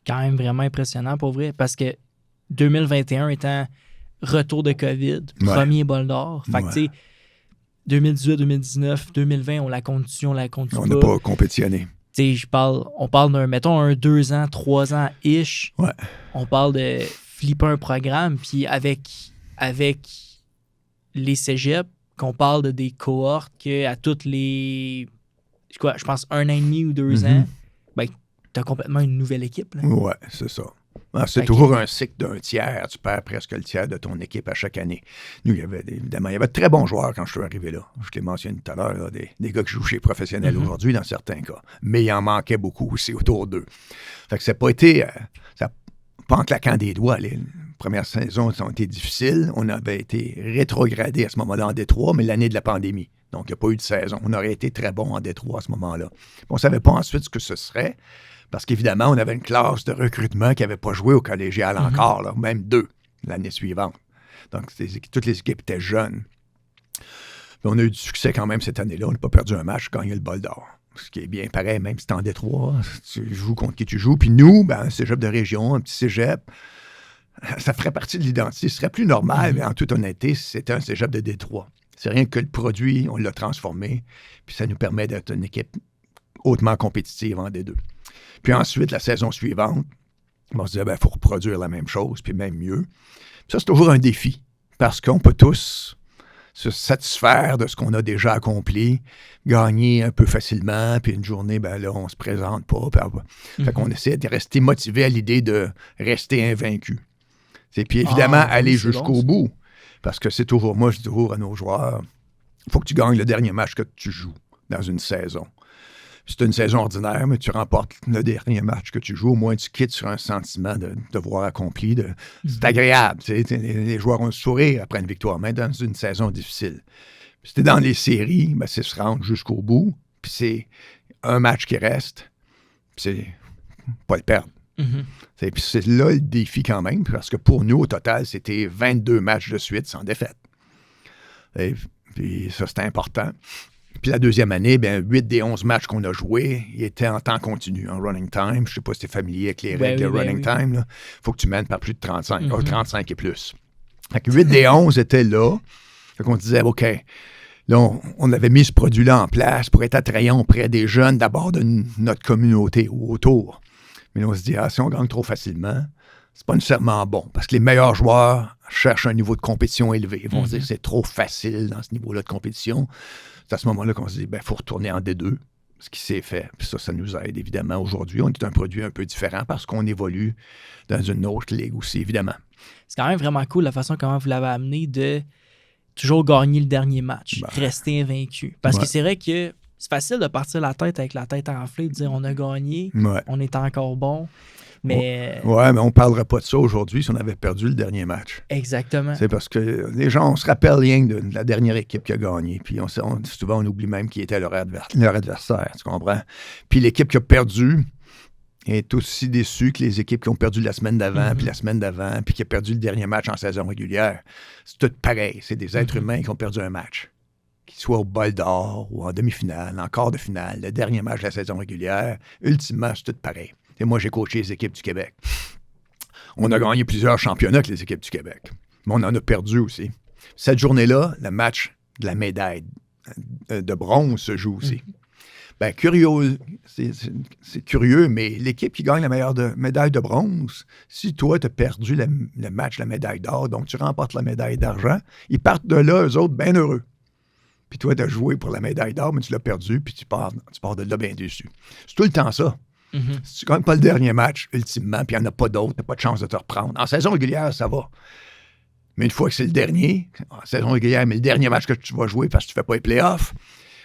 Quand même vraiment impressionnant pour vrai, parce que 2021 étant retour de COVID, premier bol d'or. Fait que tu sais, 2018, 2019, 2020, on la continue. On n'a pas compétitionné. Tu sais, on parle d'un, mettons, un 2 ans, 3 ans-ish. Ouais. On parle de flipper un programme, puis avec les cégeps, qu'on parle de des cohortes qu'à toutes les, je pense, 1 an et demi ou 2 ans, tu as complètement une nouvelle équipe. Oui, c'est ça. C'est toujours un cycle d'un tiers. Tu perds presque le tiers de ton équipe à chaque année. Nous, il y avait de très bons joueurs quand je suis arrivé là. Je l'ai mentionné tout à l'heure, là, des gars qui jouent chez les professionnels aujourd'hui dans certains cas. Mais il en manquait beaucoup aussi autour d'eux. Fait que ça n'a pas été... pas en claquant des doigts. Les premières saisons ont été difficiles. On avait été rétrogradé à ce moment-là en Détroit, mais l'année de la pandémie. Donc, il n'y a pas eu de saison. On aurait été très bon en Détroit à ce moment-là. On ne savait pas ensuite ce que ce serait. Parce qu'évidemment, on avait une classe de recrutement qui n'avait pas joué au collégial encore, là, même 2 l'année suivante. Donc, toutes les équipes étaient jeunes. Puis on a eu du succès quand même cette année-là. On n'a pas perdu un match, gagné le bol d'or. Ce qui est bien pareil, même si tu es en Détroit, tu joues contre qui tu joues. Puis nous, un cégep de région, un petit cégep, ça ferait partie de l'identité. Ce serait plus normal, mais en toute honnêteté, si c'était un cégep de Détroit. C'est rien que le produit, on l'a transformé, puis ça nous permet d'être une équipe hautement compétitive en D2. Puis ensuite, la saison suivante, on se disait, il faut reproduire la même chose, puis même mieux. Puis ça, c'est toujours un défi, parce qu'on peut tous se satisfaire de ce qu'on a déjà accompli, gagner un peu facilement, puis une journée, là, on se présente pas. Fait qu'on essaie de rester motivé à l'idée de rester invaincu. Puis évidemment, aller c'est jusqu'au bon, bout. Parce que c'est toujours, moi, je dis toujours à nos joueurs, il faut que tu gagnes le dernier match que tu joues dans une saison. C'est une saison ordinaire, mais tu remportes le dernier match que tu joues, au moins tu quittes sur un sentiment de devoir accompli. C'est agréable. Les joueurs ont le sourire après une victoire, même dans une saison difficile. Puis si t'es dans les séries, ben, c'est se rendre jusqu'au bout, puis c'est un match qui reste, puis c'est pas le perdre. Puis c'est là le défi quand même, parce que pour nous, au total, c'était 22 matchs de suite sans défaite. Puis ça, c'était important. Puis la deuxième année, 8 des 11 matchs qu'on a joués, ils étaient en temps continu, en running time. Je ne sais pas si tu es familier avec les règles de running time. Il faut que tu mènes par plus de 35, 35 et plus. Fait que 8 des 11 étaient là. Fait qu'on disait, OK, là, on avait mis ce produit-là en place pour être attrayant auprès des jeunes, d'abord de notre communauté ou autour. Mais là, on se dit, si on gagne trop facilement, c'est pas nécessairement bon. Parce que les meilleurs joueurs cherchent un niveau de compétition élevé. Ils vont se dire que c'est trop facile dans ce niveau-là de compétition. C'est à ce moment-là qu'on se dit, il faut retourner en D2, ce qui s'est fait. Puis ça nous aide évidemment aujourd'hui. On est un produit un peu différent parce qu'on évolue dans une autre ligue aussi, évidemment. C'est quand même vraiment cool la façon comment vous l'avez amené de toujours gagner le dernier match, rester invaincu. Parce que c'est vrai que c'est facile de partir la tête avec la tête enflée, de dire on a gagné, on est encore bon. Mais... Ouais, mais on ne parlerait pas de ça aujourd'hui si on avait perdu le dernier match. Exactement. C'est parce que les gens, on se rappelle rien de la dernière équipe qui a gagné. Puis souvent, on oublie même qui était leur adversaire, tu comprends? Puis l'équipe qui a perdu est aussi déçue que les équipes qui ont perdu la semaine d'avant, puis la semaine d'avant, puis qui a perdu le dernier match en saison régulière. C'est tout pareil. C'est des êtres humains qui ont perdu un match. Qu'ils soient au bol d'or ou en demi-finale, en quart de finale, le dernier match de la saison régulière, ultimement, c'est tout pareil. Et moi, j'ai coaché les équipes du Québec. On a gagné plusieurs championnats avec les équipes du Québec. Mais on en a perdu aussi. Cette journée-là, le match de la médaille de bronze se joue aussi. Curieux, c'est curieux, mais l'équipe qui gagne la meilleure médaille de bronze, si toi, tu as perdu le match de la médaille d'or, donc tu remportes la médaille d'argent, ils partent de là, eux autres, bien heureux. Puis toi, tu as joué pour la médaille d'or, mais tu l'as perdu, puis tu pars de là bien déçu. C'est tout le temps ça. Si tu ne gagnes pas le dernier match, ultimement, puis il n'y en a pas d'autres, tu n'as pas de chance de te reprendre. En saison régulière, ça va. Mais une fois que c'est le dernier, en saison régulière, mais le dernier match que tu vas jouer parce que tu ne fais pas les playoffs,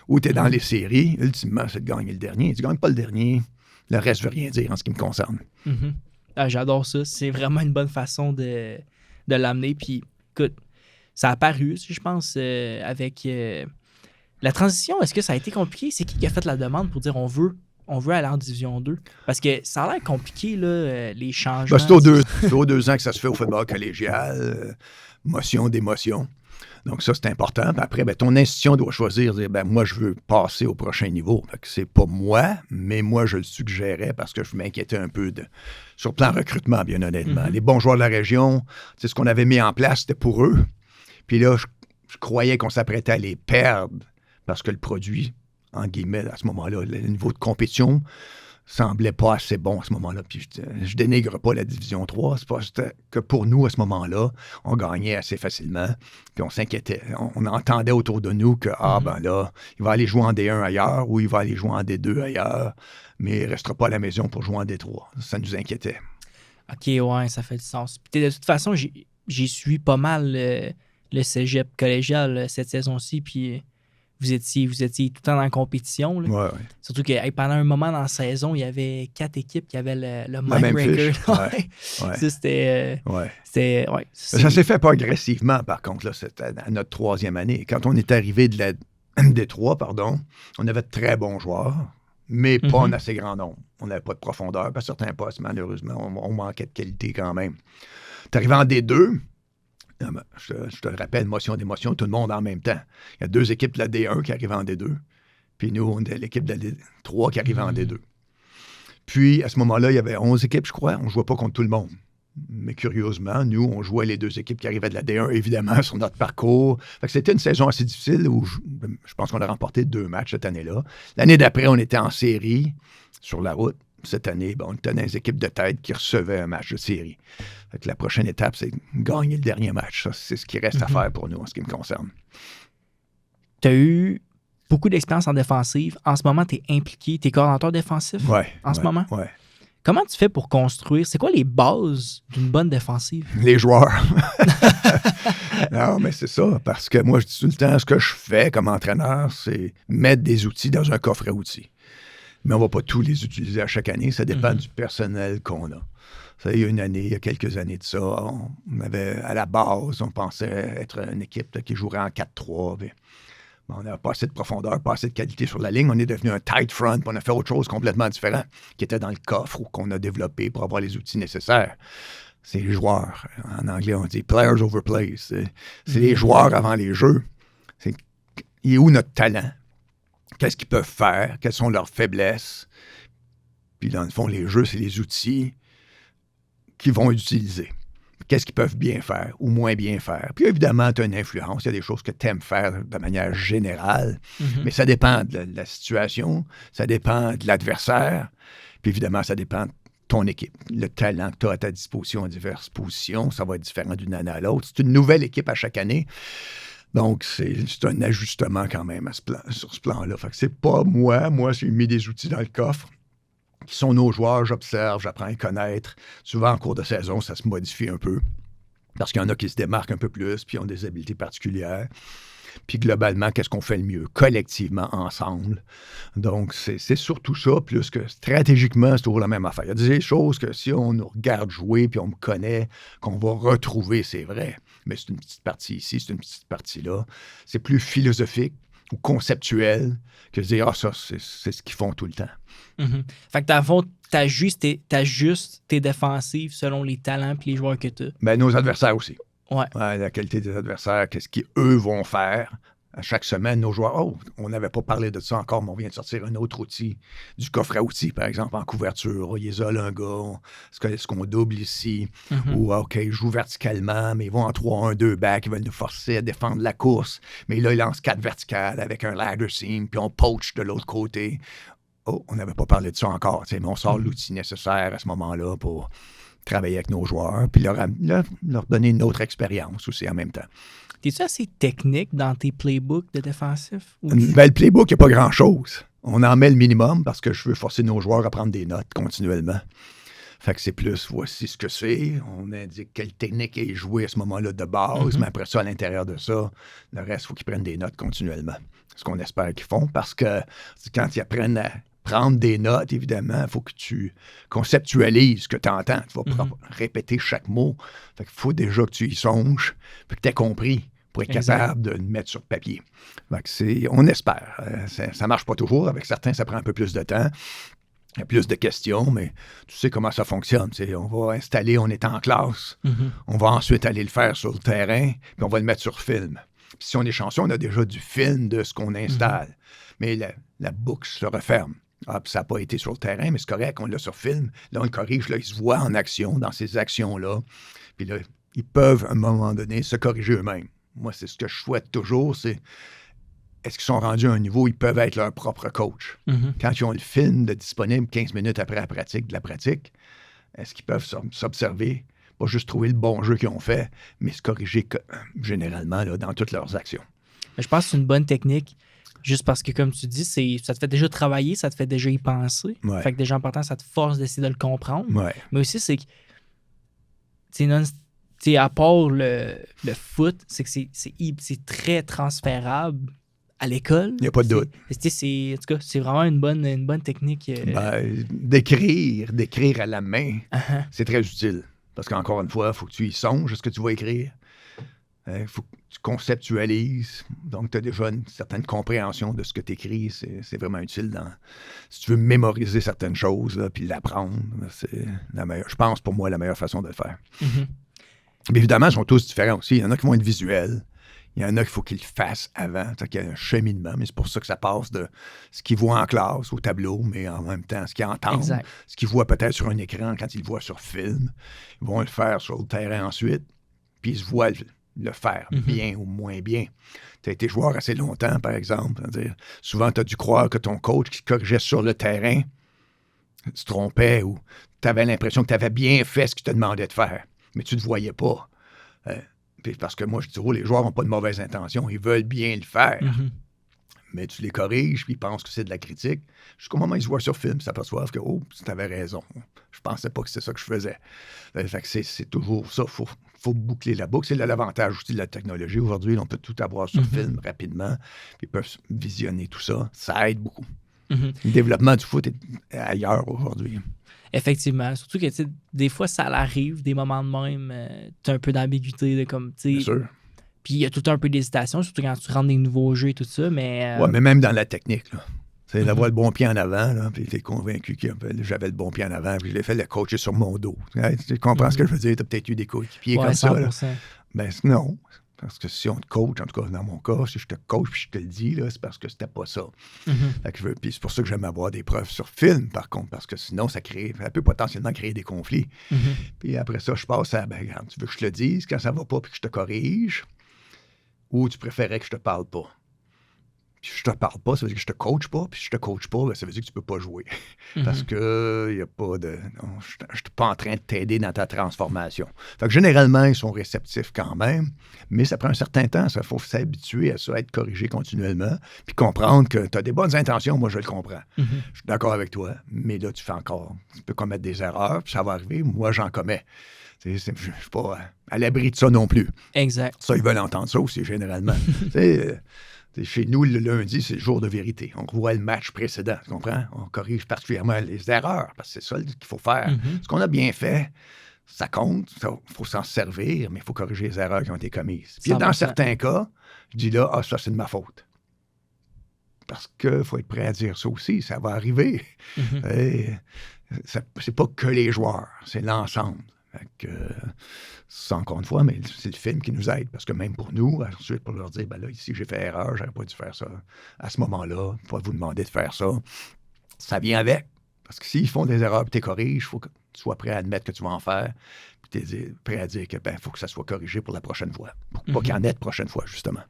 ou tu es dans les séries, ultimement, c'est de gagner le dernier. Tu ne gagnes pas le dernier, le reste ne veut rien dire en ce qui me concerne. J'adore ça. C'est vraiment une bonne façon de l'amener. Puis, écoute, ça a paru, je pense, avec la transition. Est-ce que ça a été compliqué? C'est qui a fait la demande pour dire on veut aller en Division 2? Parce que ça a l'air compliqué, là, les changements. C'est aux 2 ans que ça se fait au football collégial. Motion, démotion. Donc ça, c'est important. Puis après, ton institution doit choisir, dire, moi, je veux passer au prochain niveau. Fait que c'est pas moi, mais moi, je le suggérais parce que je m'inquiétais un peu sur le plan recrutement, bien honnêtement. Les bons joueurs de la région, ce qu'on avait mis en place, c'était pour eux. Puis là, je croyais qu'on s'apprêtait à les perdre parce que le produit, en guillemets, à ce moment-là, le niveau de compétition semblait pas assez bon à ce moment-là. Puis je dénigre pas la Division 3. C'est pas que pour nous, à ce moment-là, on gagnait assez facilement. Puis on s'inquiétait. On entendait autour de nous que, là, il va aller jouer en D1 ailleurs ou il va aller jouer en D2 ailleurs, mais il ne restera pas à la maison pour jouer en D3. Ça nous inquiétait. OK, ouais, ça fait du sens. Puis de toute façon, j'ai suivi pas mal le cégep collégial cette saison-ci, puis vous étiez tout le temps dans la compétition. Là. Ouais. Surtout que pendant un moment dans la saison, il y avait 4 équipes qui avaient le Mindbreaker. Ça, c'était... Ça s'est fait pas agressivement, par contre. Là, c'était à notre 3e année. Quand on est arrivé de la D3, on avait de très bons joueurs, mais pas en assez grand nombre. On n'avait pas de profondeur. À certains postes, malheureusement, on manquait de qualité quand même. T'es arrivé en D2... Je te le rappelle, motion d'émotion, tout le monde en même temps. Il y a 2 équipes de la D1 qui arrivent en D2, puis nous, on était l'équipe de la D3 qui arrive en D2. Puis, à ce moment-là, il y avait 11 équipes, je crois. On ne jouait pas contre tout le monde. Mais curieusement, nous, on jouait les 2 équipes qui arrivaient de la D1, évidemment, sur notre parcours. Fait que c'était une saison assez difficile où je pense qu'on a remporté 2 matchs cette année-là. L'année d'après, on était en série sur la route. Cette année, on était dans les équipes de tête qui recevaient un match de série. Fait que la prochaine étape, c'est gagner le dernier match. Ça, c'est ce qui reste à faire pour nous en ce qui me concerne. Tu as eu beaucoup d'expérience en défensive. En ce moment, tu es impliqué. Tu es coordonnateur défensif en ce moment? Oui. Comment tu fais pour construire? C'est quoi les bases d'une bonne défensive? Les joueurs. Non, mais c'est ça, parce que moi, je dis tout le temps, ce que je fais comme entraîneur, c'est mettre des outils dans un coffre à outils. Mais on ne va pas tous les utiliser à chaque année, ça dépend du personnel qu'on a. Ça, il y a une année, il y a quelques années de ça, on avait, à la base, on pensait être une équipe qui jouerait en 4-3, mais on n'avait pas assez de profondeur, pas assez de qualité sur la ligne. On est devenu un tight front, puis on a fait autre chose complètement différent, qui était dans le coffre ou qu'on a développé pour avoir les outils nécessaires. C'est les joueurs. En anglais, on dit « players over plays ». C'est les joueurs avant les jeux. Il est où notre talent? Qu'est-ce qu'ils peuvent faire? Quelles sont leurs faiblesses? Puis dans le fond, les jeux, c'est les outils qu'ils vont utiliser. Qu'est-ce qu'ils peuvent bien faire ou moins bien faire. Puis évidemment, tu as une influence. Il y a des choses que tu aimes faire de manière générale, mais ça dépend de la situation, ça dépend de l'adversaire, puis évidemment, ça dépend de ton équipe. Le talent que tu as à ta disposition à diverses positions, ça va être différent d'une année à l'autre. C'est une nouvelle équipe à chaque année. Donc, c'est un ajustement quand même sur ce plan-là. Fait que c'est pas moi. Moi, j'ai mis des outils dans le coffre qui sont nos joueurs, j'observe, j'apprends à les connaître. Souvent, en cours de saison, ça se modifie un peu parce qu'il y en a qui se démarquent un peu plus puis ont des habiletés particulières. Puis globalement, qu'est-ce qu'on fait le mieux? Collectivement, ensemble. Donc, c'est surtout ça, plus que stratégiquement, c'est toujours la même affaire. Il y a des choses que si on nous regarde jouer puis on me connaît, qu'on va retrouver, c'est vrai. Mais c'est une petite partie ici, c'est une petite partie là. C'est plus philosophique ou conceptuel que de dire « Ah, ça, c'est ce qu'ils font tout le temps. » Fait que dans le fond, t'ajustes tes défensives selon les talents et les joueurs que tu as. Ben, nos adversaires aussi. Ouais. La qualité des adversaires, qu'est-ce qu'eux vont faire. À chaque semaine, nos joueurs, on n'avait pas parlé de ça encore, mais on vient de sortir un autre outil, du coffre à outils, par exemple, en couverture. Ils isolent un gars, est-ce qu'on double ici? Ou, OK, ils jouent verticalement, mais ils vont en 3-1-2 back, ils veulent nous forcer à défendre la course. Mais là, ils lancent 4 verticales avec un ladder seam, puis on poach de l'autre côté. Oh, on n'avait pas parlé de ça encore, mais on sort l'outil nécessaire à ce moment-là pour travailler avec nos joueurs, puis leur donner une autre expérience aussi en même temps. T'es-tu assez technique dans tes playbooks de défensif? Ben, le playbook, il n'y a pas grand-chose. On en met le minimum parce que je veux forcer nos joueurs à prendre des notes continuellement. Fait que c'est plus, voici ce que c'est. On indique quelle technique est jouée à ce moment-là de base, mais après ça, à l'intérieur de ça, le reste, il faut qu'ils prennent des notes continuellement. Ce qu'on espère qu'ils font, parce que quand ils apprennent à prendre des notes, évidemment, il faut que tu conceptualises ce que tu entends. Tu vas répéter chaque mot. Fait qu'il faut déjà que tu y songes, puis que tu aies compris pour être capable de le mettre sur papier. Fait que on espère. Ça ne marche pas toujours. Avec certains, ça prend un peu plus de temps. Il y a plus de questions, mais tu sais comment ça fonctionne. On va installer, on est en classe. On va ensuite aller le faire sur le terrain, puis on va le mettre sur film. Puis si on est chanceux, on a déjà du film de ce qu'on installe. Mais la boucle se referme. Ah, puis ça n'a pas été sur le terrain, mais c'est correct, on l'a sur film. Là, on le corrige, là, il se voit en action, dans ces actions-là. Puis là, ils peuvent, à un moment donné, se corriger eux-mêmes. Moi, c'est ce que je souhaite toujours, c'est est-ce qu'ils sont rendus à un niveau où ils peuvent être leur propre coach? Quand ils ont le film de disponible 15 minutes après la pratique, est-ce qu'ils peuvent s'observer, pas juste trouver le bon jeu qu'ils ont fait, mais se corriger généralement là, dans toutes leurs actions? Je pense que c'est une bonne technique. Juste parce que, comme tu dis, ça te fait déjà travailler, ça te fait déjà y penser. Ouais. Fait que déjà, en partant, ça te force d'essayer de le comprendre. Ouais. Mais aussi, c'est que, à part le foot, c'est que c'est très transférable à l'école. Il n'y a pas de doute. En tout cas, c'est vraiment une bonne technique. D'écrire à la main, c'est très utile. Parce qu'encore une fois, il faut que tu y songes à ce que tu vas écrire. Il faut que tu conceptualises. Donc, tu as déjà une certaine compréhension de ce que tu écris. C'est vraiment utile si tu veux mémoriser certaines choses, là, puis l'apprendre. C'est je pense, pour moi, la meilleure façon de le faire. Mais évidemment, ils sont tous différents aussi. Il y en a qui vont être visuels. Il y en a qu'il faut qu'ils le fassent avant. Il y a un cheminement, mais c'est pour ça que ça passe de ce qu'ils voient en classe, au tableau, mais en même temps, ce qu'ils entendent, exact. Ce qu'ils voient peut-être sur un écran quand ils le voient sur film. Ils vont le faire sur le terrain ensuite, puis ils se voient le faire bien ou moins bien. Tu as été joueur assez longtemps, par exemple. C'est-à-dire, souvent, tu as dû croire que ton coach qui corrigeait sur le terrain se trompait ou tu avais l'impression que tu avais bien fait ce qu'il te demandait de faire, mais tu ne te voyais pas. Parce que moi, je dis, les joueurs n'ont pas de mauvaises intentions. Ils veulent bien le faire. mais tu les corriges, puis ils pensent que c'est de la critique. Jusqu'au moment où ils se voient sur film, ils s'aperçoivent que, oh, tu avais raison. Je pensais pas que c'était ça que je faisais. Fait que c'est toujours ça. Faut boucler la boucle. C'est l'avantage aussi de la technologie. Aujourd'hui, on peut tout avoir sur film rapidement, puis ils peuvent visionner tout ça. Ça aide beaucoup. Le développement du foot est ailleurs aujourd'hui. Effectivement. Surtout que, tu sais, des fois, ça arrive, des moments de même, tu as un peu d'ambiguïté, de comme, tu sais. Bien sûr. Puis il y a tout un peu d'hésitation, surtout quand tu rentres des nouveaux jeux et tout ça, mais... Ouais, mais même dans la technique, là. C'est d'avoir le bon pied en avant, là, puis t'es convaincu que j'avais le bon pied en avant, puis je l'ai fait le coacher sur mon dos. Tu comprends ce que je veux dire? T'as peut-être eu des coéquipiers comme 100%. ça, là. Ben non. Parce que si on te coach, en tout cas dans mon cas, si je te coach puis je te le dis, là, c'est parce que c'était pas ça. Fait que puis c'est pour ça que j'aime avoir des preuves sur film, par contre, parce que sinon, ça peut potentiellement créer des conflits. Puis après ça, je passe à, ben regarde, tu veux que je te le dise quand ça va pas puis que je te corrige, ou tu préférais que je te parle pas? Puis je te parle pas, ça veut dire que je te coach pas, puis si je te coach pas, ben, ça veut dire que tu peux pas jouer. Parce que y a pas de... Non, je suis pas en train de t'aider dans ta transformation. Fait que généralement, ils sont réceptifs quand même, mais ça prend un certain temps. Il faut s'habituer à ça, être corrigé continuellement, puis comprendre que tu as des bonnes intentions, moi je le comprends. Je suis d'accord avec toi, mais là, tu peux commettre des erreurs, puis ça va arriver, moi j'en commets. Je ne suis pas à l'abri de ça non plus. Exact. Ça, ils veulent entendre ça aussi, généralement. Chez nous, le lundi, c'est le jour de vérité. On revoit le match précédent, tu comprends? On corrige particulièrement les erreurs, parce que c'est ça qu'il faut faire. Ce qu'on a bien fait, ça compte, il faut s'en servir, mais il faut corriger les erreurs qui ont été commises. Puis dans certains cas, je dis là, ça, c'est de ma faute. Parce qu'il faut être prêt à dire ça aussi, ça va arriver. C'est pas que les joueurs, c'est l'ensemble. C'est encore une fois, mais c'est le film qui nous aide, parce que même pour nous, ensuite pour leur dire, ben là, ici, j'ai fait erreur, j'aurais pas dû faire ça à ce moment-là, il faut vous demander de faire ça. Ça vient avec, parce que s'ils font des erreurs et tu les corriges, il faut que tu sois prêt à admettre que tu vas en faire, puis tu es prêt à dire que faut que ça soit corrigé pour la prochaine fois, pour pas qu'il y en ait de prochaine fois, justement.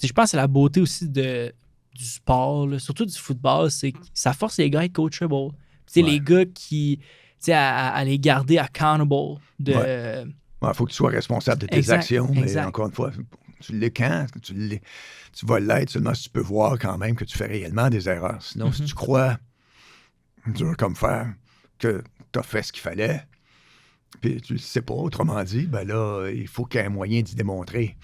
Je pense que c'est la beauté aussi du sport, là, surtout du football, c'est que ça force les gars à être coachable. Les gars qui... À les garder accountable. Il faut que tu sois responsable de tes actions, mais encore une fois, tu l'es quand? Tu vas l'être seulement si tu peux voir quand même que tu fais réellement des erreurs. Sinon, si tu crois, dur comme fer, que tu as fait ce qu'il fallait, puis tu le sais pas, autrement dit, ben là, il faut qu'il y ait un moyen d'y démontrer.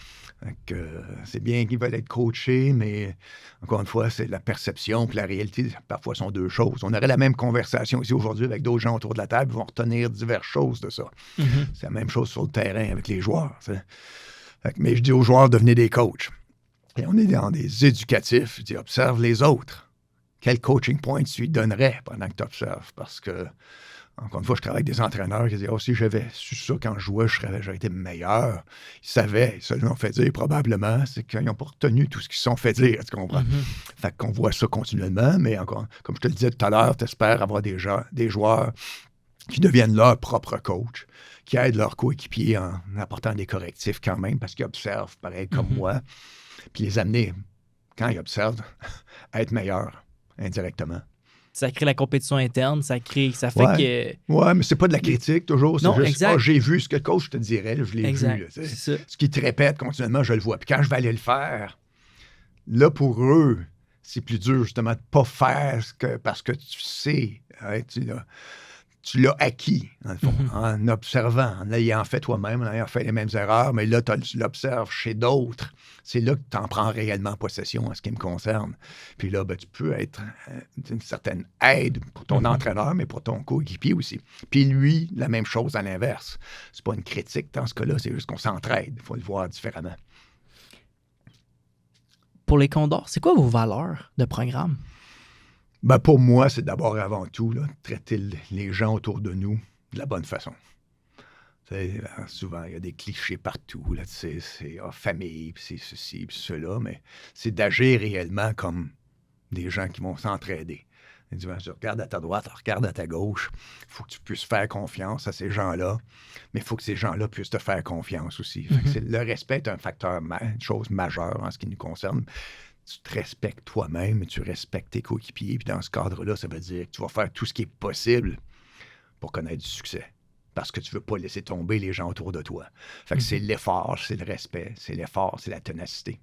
C'est bien qu'ils veulent être coachés, mais encore une fois, c'est la perception et la réalité, parfois, sont deux choses. On aurait la même conversation ici aujourd'hui avec d'autres gens autour de la table, ils vont retenir diverses choses de ça. C'est la même chose sur le terrain avec les joueurs. Mais je dis aux joueurs, devenez des coachs. Et on est dans des éducatifs. Je dis, observe les autres. Quel coaching point tu lui donnerais pendant que tu observes? Parce que, encore une fois, je travaille avec des entraîneurs qui disent, si j'avais su ça quand je jouais, j'aurais été meilleur. Ils savaient, ça leur fait dire probablement, c'est qu'ils n'ont pas retenu tout ce qu'ils se sont fait dire, tu comprends? Fait qu'on voit ça continuellement, mais encore, comme je te le disais tout à l'heure, tu espères avoir des joueurs qui deviennent leur propre coach, qui aident leurs coéquipiers en apportant des correctifs quand même, parce qu'ils observent, pareil comme moi, puis les amener, quand ils observent, à être meilleurs indirectement. Ça crée la compétition interne, ça fait que... Ouais, mais c'est pas de la critique, toujours. C'est non, juste, exact. J'ai vu ce que le coach te dirait, je l'ai vu. Là, c'est ça. Ce qu'il te répète continuellement, je le vois. Puis quand je vais aller le faire, là, pour eux, c'est plus dur, justement, de pas faire parce que tu sais, hein, tu l'as acquis, dans le fond, en observant, en ayant fait toi-même, en ayant fait les mêmes erreurs, mais là, tu l'observes chez d'autres. C'est là que tu en prends réellement possession en ce qui me concerne. Puis là, tu peux être une certaine aide pour ton entraîneur, mais pour ton coéquipier aussi. Puis lui, la même chose à l'inverse. C'est pas une critique dans ce cas-là, c'est juste qu'on s'entraide. Il faut le voir différemment. Pour les Condors, c'est quoi vos valeurs de programme? Pour moi, c'est d'abord et avant tout, là, traiter les gens autour de nous de la bonne façon. Souvent, il y a des clichés partout. Là, c'est famille, puis c'est ceci, puis cela, mais c'est d'agir réellement comme des gens qui vont s'entraider. Tu regardes à ta droite, regarde à ta gauche. Il faut que tu puisses faire confiance à ces gens-là, mais il faut que ces gens-là puissent te faire confiance aussi. Fait que le respect est un facteur, une chose majeure en ce qui nous concerne. Tu te respectes toi-même et tu respectes tes coéquipiers. Puis dans ce cadre-là, ça veut dire que tu vas faire tout ce qui est possible pour connaître du succès. Parce que tu ne veux pas laisser tomber les gens autour de toi. Fait que c'est l'effort, c'est le respect, c'est l'effort, c'est la ténacité.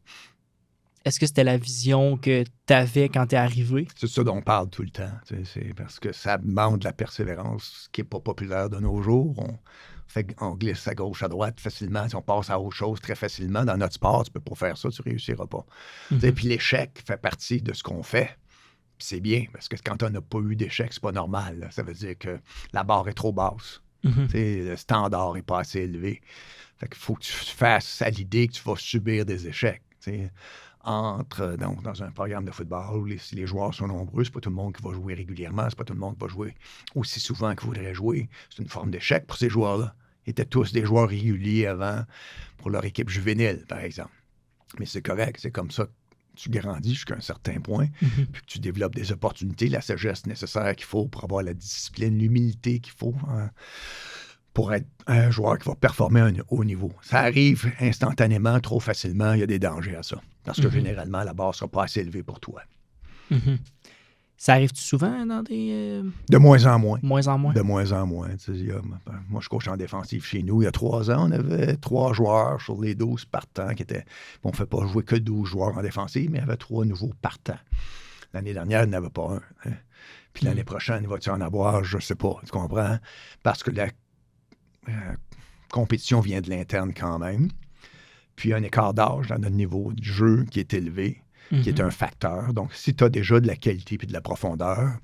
est-ce que c'était la vision que tu avais quand tu es arrivé? C'est ça dont on parle tout le temps. C'est parce que ça demande de la persévérance, ce qui n'est pas populaire de nos jours. On glisse à gauche, à droite facilement. Si on passe à autre chose très facilement. Dans notre sport, tu ne peux pas faire ça, tu ne réussiras pas. Puis l'échec fait partie de ce qu'on fait. Puis c'est bien, parce que quand on n'a pas eu d'échec, c'est pas normal. Là. Ça veut dire que la barre est trop basse. Le standard n'est pas assez élevé. Fait qu'il faut que tu fasses à l'idée que tu vas subir des échecs. Donc, dans un programme de football où les joueurs sont nombreux, c'est pas tout le monde qui va jouer régulièrement, c'est pas tout le monde qui va jouer aussi souvent qu'il voudrait jouer. C'est une forme d'échec pour ces joueurs-là. Ils étaient tous des joueurs réguliers avant pour leur équipe juvénile, par exemple. Mais c'est correct, c'est comme ça que tu grandis jusqu'à un certain point, puis que tu développes des opportunités, la sagesse nécessaire qu'il faut pour avoir la discipline, l'humilité qu'il faut pour être un joueur qui va performer à un haut niveau. Ça arrive instantanément, trop facilement, il y a des dangers à ça. Parce que généralement, la barre ne sera pas assez élevée pour toi. Ça arrive-tu souvent dans des... De moins en moins. Moins en moins? De moins en moins. Moi, je coach en défensive chez nous. Il y a 3 ans, on avait 3 joueurs sur les 12 partants qui étaient... On ne fait pas jouer que 12 joueurs en défensive, mais il y avait 3 nouveaux partants. L'année dernière, il n'y en avait pas un. Puis l'année prochaine, il va-tu en avoir? Je ne sais pas. Tu comprends? Parce que la compétition vient de l'interne quand même. Puis il y a un écart d'âge dans notre niveau de jeu qui est élevé, qui est un facteur. Donc, si tu as déjà de la qualité et de la profondeur,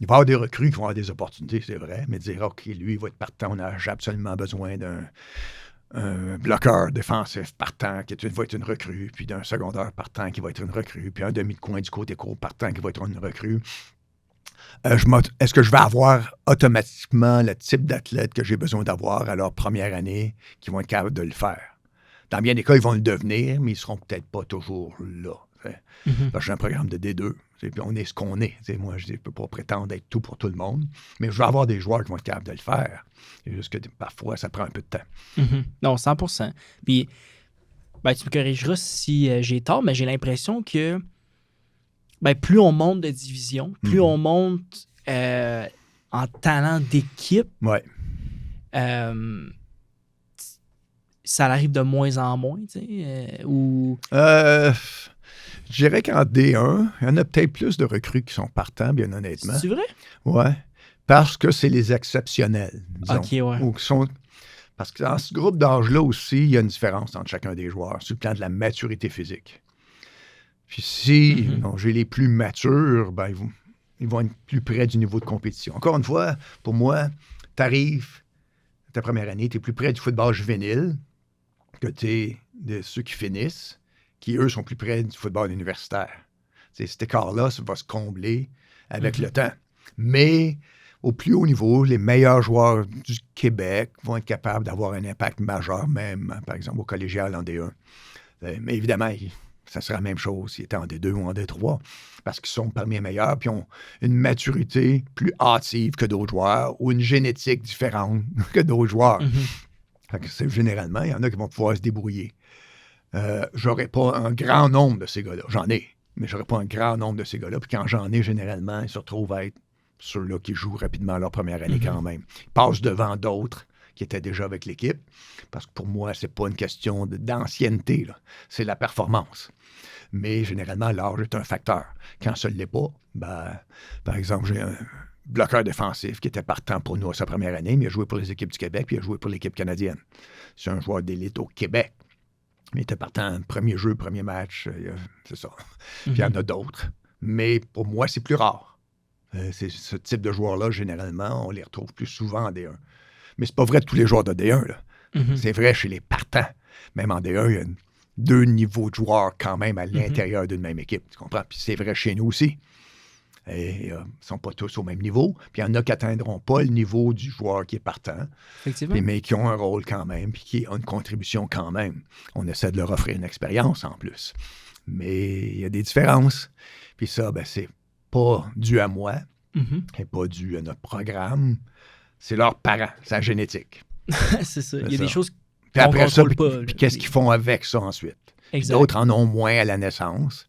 il va y avoir des recrues qui vont avoir des opportunités, c'est vrai, mais dire, OK, lui, il va être partant, on a absolument besoin d'un bloqueur défensif partant qui va être une recrue, puis d'un secondaire partant qui va être une recrue, puis un demi de coin du côté court partant qui va être une recrue. Est-ce que je vais avoir automatiquement le type d'athlète que j'ai besoin d'avoir à leur première année qui vont être capables de le faire? Dans bien des cas, ils vont le devenir, mais ils ne seront peut-être pas toujours là. J'ai un programme de D2, puis on est ce qu'on est. Moi, je ne peux pas prétendre être tout pour tout le monde, mais je vais avoir des joueurs qui vont être capables de le faire. C'est juste que parfois, ça prend un peu de temps. Non, 100%. Puis, tu me corrigeras si j'ai tort, mais j'ai l'impression que plus on monte de division, plus on monte en talent d'équipe, ça arrive de moins en moins, tu sais, ou... Je dirais qu'en D1, il y en a peut-être plus de recrues qui sont partants, bien honnêtement. C'est vrai? Oui, parce que c'est les exceptionnels, disons. OK, ouais. Ou qui sont... Parce que dans ce groupe d'âge-là aussi, il y a une différence entre chacun des joueurs sur le plan de la maturité physique. Puis si j'ai les plus matures, ils vont être plus près du niveau de compétition. Encore une fois, pour moi, tu arrives ta première année, tu es plus près du football juvénile que tu es de ceux qui finissent, qui, eux, sont plus près du football universitaire. Cet écart-là, ça va se combler avec le temps. Mais au plus haut niveau, les meilleurs joueurs du Québec vont être capables d'avoir un impact majeur, même, par exemple, au collégial en D1. Mais évidemment, ça sera la même chose s'ils étaient en D2 ou en D3, parce qu'ils sont parmi les meilleurs, puis ont une maturité plus hâtive que d'autres joueurs ou une génétique différente que d'autres joueurs. Fait que généralement, il y en a qui vont pouvoir se débrouiller. J'aurais pas un grand nombre de ces gars-là. J'en ai, mais j'aurais pas un grand nombre de ces gars-là. Puis quand j'en ai, généralement, ils se retrouvent à être ceux-là qui jouent rapidement leur première année quand même. Ils passent devant d'autres qui étaient déjà avec l'équipe. Parce que pour moi, c'est pas une question d'ancienneté, là. C'est la performance. Mais généralement, l'âge est un facteur. Quand ça ne l'est pas, par exemple, j'ai un bloqueur défensif qui était partant pour nous à sa première année, mais il a joué pour les équipes du Québec, puis il a joué pour l'équipe canadienne. C'est un joueur d'élite au Québec. Mais il était partant premier jeu, premier match, c'est ça. Puis il y en a d'autres. Mais pour moi, c'est plus rare. C'est ce type de joueurs-là, généralement, on les retrouve plus souvent en D1. Mais c'est pas vrai de tous les joueurs de D1, là. C'est vrai chez les partants. Même en D1, il y a 2 niveaux de joueurs quand même à l'intérieur d'une même équipe. Tu comprends? Puis c'est vrai chez nous aussi. Et ils ne sont pas tous au même niveau. Puis il y en a qui n'atteindront pas le niveau du joueur qui est partant. Effectivement. Mais qui ont un rôle quand même, puis qui ont une contribution quand même. On essaie de leur offrir une expérience en plus. Mais il y a des différences. Puis ça, c'est pas dû à moi, et pas dû à notre programme. C'est leurs parents, c'est la génétique. C'est ça. Il y a des choses puis après qu'on ça, contrôle pas. Puis qu'est-ce qu'ils font avec ça ensuite? Exact. D'autres en ont moins à la naissance.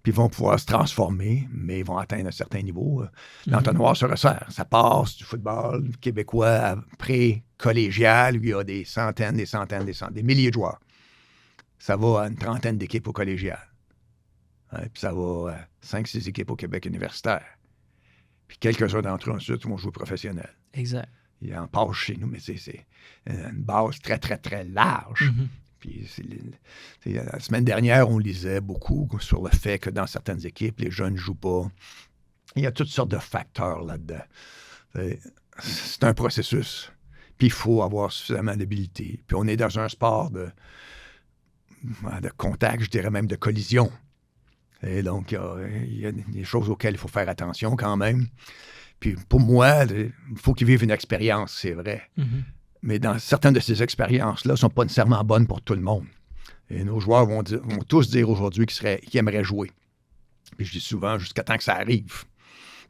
Puis ils vont pouvoir se transformer, mais ils vont atteindre un certain niveau. L'entonnoir se resserre. Ça passe du football québécois à pré-collégial, où il y a des centaines, des milliers de joueurs. Ça va à une trentaine d'équipes au collégial. Puis ça va 5-6 équipes au Québec universitaire. Puis quelques-uns d'entre eux, ensuite, vont jouer professionnel. Exact. Il en passe chez nous, mais c'est une base très, très, très large. Mhm. Puis la semaine dernière, on lisait beaucoup sur le fait que dans certaines équipes, les jeunes ne jouent pas. Il y a toutes sortes de facteurs là-dedans. C'est un processus. Puis il faut avoir suffisamment d'habilité. Puis on est dans un sport de contact, je dirais même de collision. Et donc, il y a des choses auxquelles il faut faire attention quand même. Puis pour moi, il faut qu'ils vivent une expérience, c'est vrai. Mhm. Mais dans certaines de ces expériences-là, ne sont pas nécessairement bonnes pour tout le monde. Et nos joueurs vont tous dire aujourd'hui qu'ils aimeraient jouer. Puis je dis souvent, jusqu'à temps que ça arrive.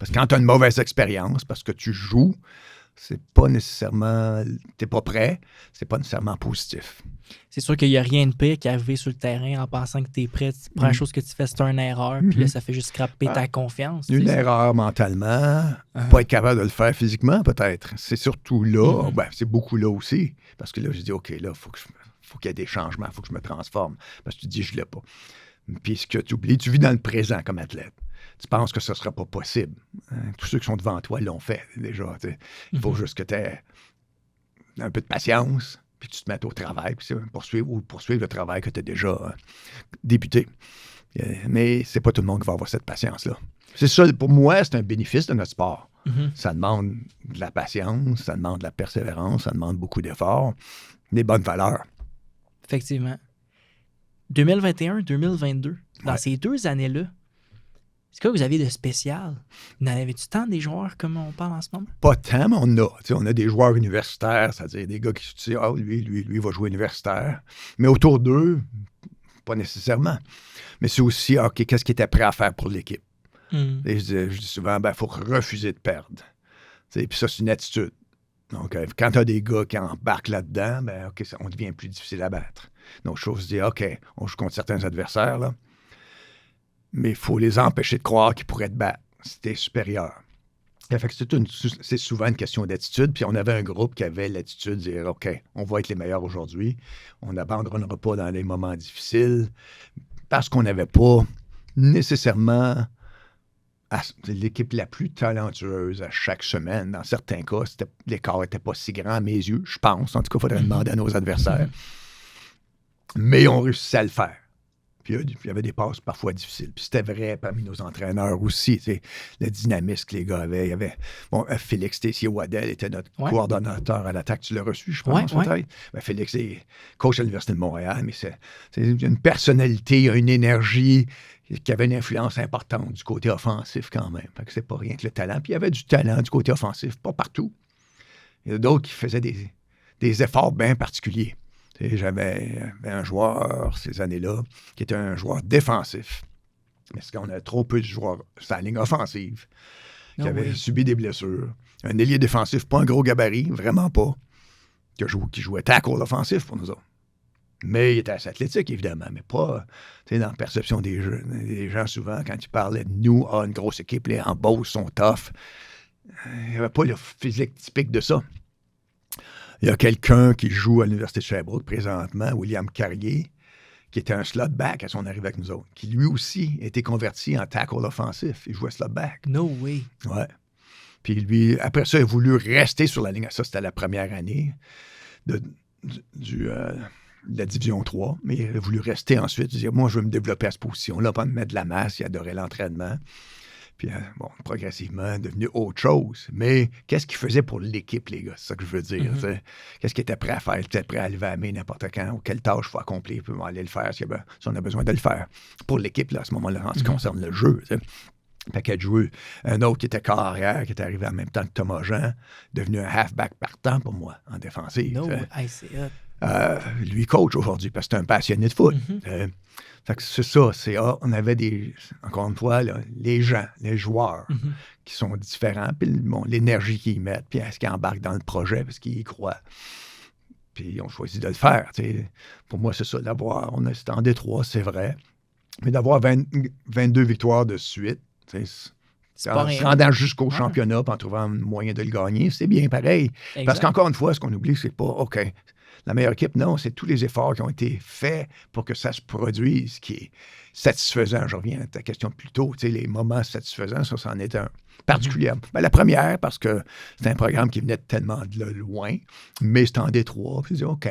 Parce que quand tu as une mauvaise expérience, parce que tu joues, c'est pas nécessairement... T'es pas prêt, c'est pas nécessairement positif. C'est sûr qu'il n'y a rien de pire qu'arriver sur le terrain en pensant que tu es prêt. La première chose que tu fais, c'est une erreur. Puis là, ça fait juste scraper ta confiance. Une erreur mentalement, pas être capable de le faire physiquement, peut-être. C'est surtout là, c'est beaucoup là aussi. Parce que là, je dis, OK, là, faut qu'il y ait des changements, il faut que je me transforme. Parce que tu dis, je ne l'ai pas. Puis ce que tu oublies, tu vis dans le présent comme athlète. Tu penses que ce ne sera pas possible. Tous ceux qui sont devant toi l'ont fait déjà. Il faut juste que tu aies un peu de patience, puis tu te mettes au travail, puis poursuivre le travail que tu as déjà débuté. Mais c'est pas tout le monde qui va avoir cette patience-là. C'est ça, pour moi, c'est un bénéfice de notre sport. Ça demande de la patience, ça demande de la persévérance, ça demande beaucoup d'efforts, des bonnes valeurs. Effectivement. 2021-2022, dans ces 2 années-là, c'est quoi que vous aviez de spécial? En avez-tu tant des joueurs comme on parle en ce moment? Pas tant, mais on a des joueurs universitaires, c'est-à-dire des gars qui se disent « Ah, lui, va jouer universitaire. » Mais autour d'eux, pas nécessairement. Mais c'est aussi, OK, qu'est-ce qu'ils étaient prêts à faire pour l'équipe? Et je dis souvent, il faut refuser de perdre. Puis ça, c'est une attitude. Donc, quand tu as des gars qui embarquent là-dedans, OK, on devient plus difficile à battre. Donc, je dis, OK, on joue contre certains adversaires, là, mais il faut les empêcher de croire qu'ils pourraient te battre. C'était supérieur. Fait que c'est souvent une question d'attitude. Puis on avait un groupe qui avait l'attitude de dire, OK, on va être les meilleurs aujourd'hui. On n'abandonnera pas dans les moments difficiles parce qu'on n'avait pas nécessairement l'équipe la plus talentueuse à chaque semaine. Dans certains cas, l'écart n'était pas si grand à mes yeux, je pense. En tout cas, il faudrait demander à nos adversaires. Mais on réussissait à le faire. Puis il y avait des passes parfois difficiles. Puis c'était vrai parmi nos entraîneurs aussi. Le dynamisme que les gars avaient. Il y avait Félix Tessier-Waddell était notre coordonnateur à l'attaque. Tu l'as reçu, je pense, peut-être? Félix est coach à l'Université de Montréal, mais c'est une personnalité, il y a une énergie qui avait une influence importante du côté offensif quand même. Fait que c'est pas rien que le talent. Puis il y avait du talent du côté offensif, pas partout. Il y a d'autres qui faisaient des efforts bien particuliers. J'avais un joueur ces années-là qui était un joueur défensif. Parce qu'on a trop peu de joueurs sur la ligne offensive qui avaient subi des blessures. Un ailier défensif, pas un gros gabarit, vraiment pas, qui jouait tackle offensif pour nous autres. Mais il était assez athlétique, évidemment, mais pas dans la perception des gens souvent, quand ils parlaient de nous, une grosse équipe, les Embauches sont tough. Il n'y avait pas le physique typique de ça. Il y a quelqu'un qui joue à l'Université de Sherbrooke présentement, William Carrier, qui était un slot back à son arrivée avec nous autres, qui lui aussi a été converti en tackle offensif. Il jouait slot back. No way. Ouais. Puis lui, après ça, il a voulu rester sur la ligne. Ça, c'était la première année de la Division 3, mais il a voulu rester ensuite. Il dit, moi, je veux me développer à cette position-là, pas me mettre de la masse. Il adorait l'entraînement. Puis, progressivement, devenu autre chose. Mais qu'est-ce qu'il faisait pour l'équipe, les gars? C'est ça que je veux dire. Qu'est-ce qu'il était prêt à faire? Il était prêt à lever la main n'importe quand, ou quelle tâche il faut accomplir, puis aller le faire si on a besoin de le faire. Pour l'équipe, là, à ce moment-là, en ce qui concerne le jeu. Paquet de joueurs. Un autre qui était carrière, qui est arrivé en même temps que Thomas Jean, devenu un halfback partant pour moi, en défensive. Lui coach aujourd'hui, parce que c'est un passionné de foot. Fait que c'est ça, on avait encore une fois, là, les gens, les joueurs qui sont différents, puis l'énergie qu'ils mettent, puis est-ce qu'ils embarquent dans le projet parce qu'ils y croient. Puis ils ont choisi de le faire. T'sais. Pour moi, c'est ça, c'était en Détroit, c'est vrai, mais d'avoir 22 victoires de suite, C'est pas En se rien. rendant jusqu'au Ouais. championnat et en trouvant un moyen de le gagner, c'est bien pareil. Exact. Parce qu'encore une fois, ce qu'on oublie, c'est pas, OK, la meilleure équipe, non, c'est tous les efforts qui ont été faits pour que ça se produise, qui est satisfaisant. Je reviens à ta question plus tôt, tu sais, les moments satisfaisants, ça en est un particulier. Ben, la première, parce que c'est un programme qui venait tellement de loin, mais c'était en Détroit, puis je dis, OK.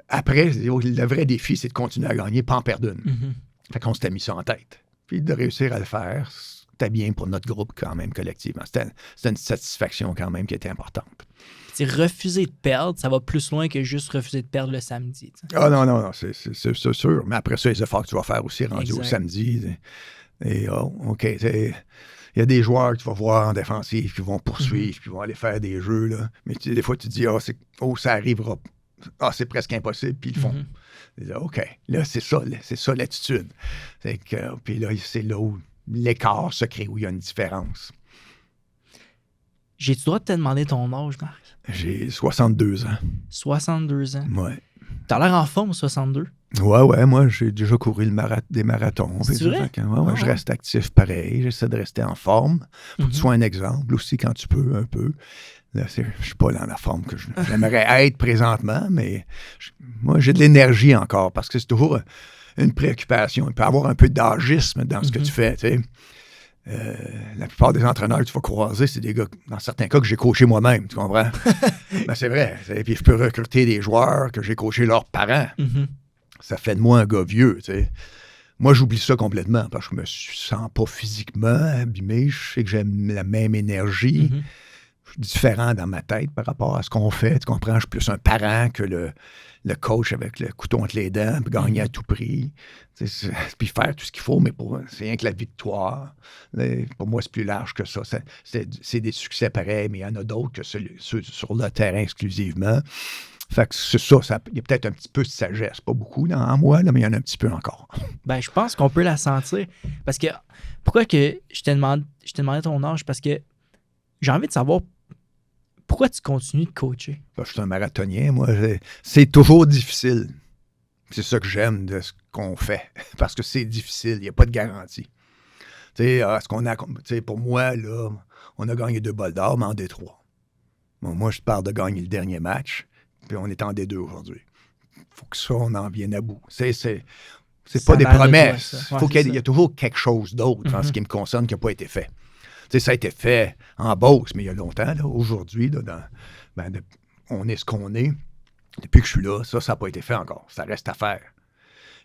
Après, le vrai défi, c'est de continuer à gagner, pas en perdre une. Mhm. Fait qu'on s'était mis ça en tête. Puis de réussir à le faire, c'était bien pour notre groupe quand même, collectivement. C'était une satisfaction quand même qui était importante. Puis, refuser de perdre, ça va plus loin que juste refuser de perdre le samedi. T'sais. Ah non, c'est sûr. Mais après ça, les efforts que tu vas faire aussi rendus au Exact. samedi. Et OK, il y a des joueurs que tu vas voir en défensive qui vont poursuivre, qui vont aller faire des jeux. Là. Mais des fois, tu te dis, ça arrivera. C'est presque impossible, puis ils le font. Mhm. OK, là, c'est ça l'attitude. Puis là, c'est là où l'écart se crée, où il y a une différence. J'ai-tu le droit de te demander ton âge, Marc? J'ai 62 ans. 62 ans. Ouais. T'as l'air en forme, 62. Ouais, moi, j'ai déjà couru des marathons. C'est vrai? Je reste actif pareil. J'essaie de rester en forme. Faut que tu sois un exemple aussi quand tu peux, un peu. Là, je suis pas dans la forme que j'aimerais être présentement, mais moi, j'ai de l'énergie encore parce que c'est toujours une préoccupation. Il peut y avoir un peu d'âgisme dans ce que tu fais, tu sais. La plupart des entraîneurs que tu vas croiser, c'est des gars, dans certains cas, que j'ai coachés moi-même, tu comprends? Ben, c'est vrai. Puis je peux recruter des joueurs que j'ai coachés leurs parents. Mhm. Ça fait de moi un gars vieux, tu sais. Moi, j'oublie ça complètement parce que je me sens pas physiquement abîmé. Je sais que j'ai la même énergie. Mhm. Je suis différent dans ma tête par rapport à ce qu'on fait. Tu comprends? Je suis plus un parent que le coach avec le couteau entre les dents, puis gagner à tout prix. Puis faire tout ce qu'il faut, mais c'est rien que la victoire. Pour moi, c'est plus large que ça. C'est des succès pareils, mais il y en a d'autres que ceux sur le terrain exclusivement. Fait que c'est ça. Il y a peut-être un petit peu de sagesse. Pas beaucoup en moi, là, mais il y en a un petit peu encore. Ben, je pense qu'on peut la sentir. Parce que, pourquoi que je te demandais ton âge? Parce que j'ai envie de savoir pourquoi tu continues de coacher. Je suis un marathonien, moi. C'est toujours difficile. C'est ça que j'aime de ce qu'on fait. Parce que c'est difficile. Il n'y a pas de garantie. Tu sais, pour moi, là, on a gagné 2 bols d'or, mais en D3. Bon, moi, je parle de gagner le dernier match, puis on est en D2 aujourd'hui. Il faut que ça, on en vienne à bout. C'est pas des promesses. Il faut qu'il y ait toujours quelque chose d'autre en ce qui me concerne qui n'a pas été fait. Tu sais, ça a été fait en Beauce, mais il y a longtemps. Là, aujourd'hui, là, on est ce qu'on est. Depuis que je suis là, ça n'a pas été fait encore. Ça reste à faire.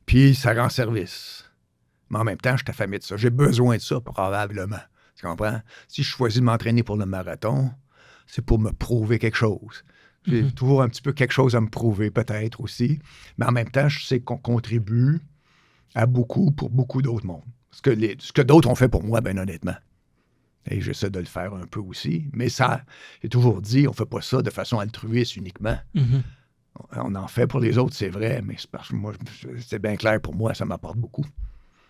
Puis, ça rend service. Mais en même temps, je suis affamé de ça. J'ai besoin de ça, probablement. Tu comprends? Si je choisis de m'entraîner pour le marathon, c'est pour me prouver quelque chose. J'ai toujours un petit peu quelque chose à me prouver, peut-être aussi. Mais en même temps, je sais qu'on contribue à beaucoup pour beaucoup d'autres mondes. Ce que d'autres ont fait pour moi, bien honnêtement. Et j'essaie de le faire un peu aussi. Mais ça, j'ai toujours dit, on ne fait pas ça de façon altruiste uniquement. Mm-hmm. On en fait pour les autres, c'est vrai, mais c'est parce que moi, c'est bien clair pour moi, ça m'apporte beaucoup.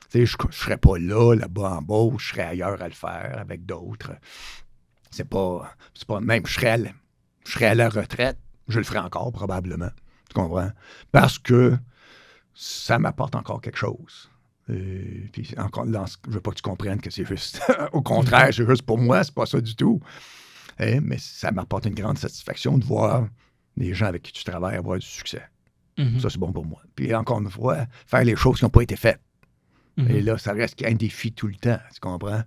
Tu sais, je ne serais pas là-bas en bas, je serais ailleurs à le faire avec d'autres. C'est pas même, je serais à la retraite, je le ferais encore probablement. Tu comprends? Parce que ça m'apporte encore quelque chose. Puis encore, je veux pas que tu comprennes que c'est juste. Au contraire, c'est juste pour moi, c'est pas ça du tout. Mais ça m'apporte une grande satisfaction de voir les gens avec qui tu travailles avoir du succès. Ça, c'est bon pour moi. Puis encore une fois, faire les choses qui n'ont pas été faites. Et là, ça reste un défi tout le temps, tu comprends?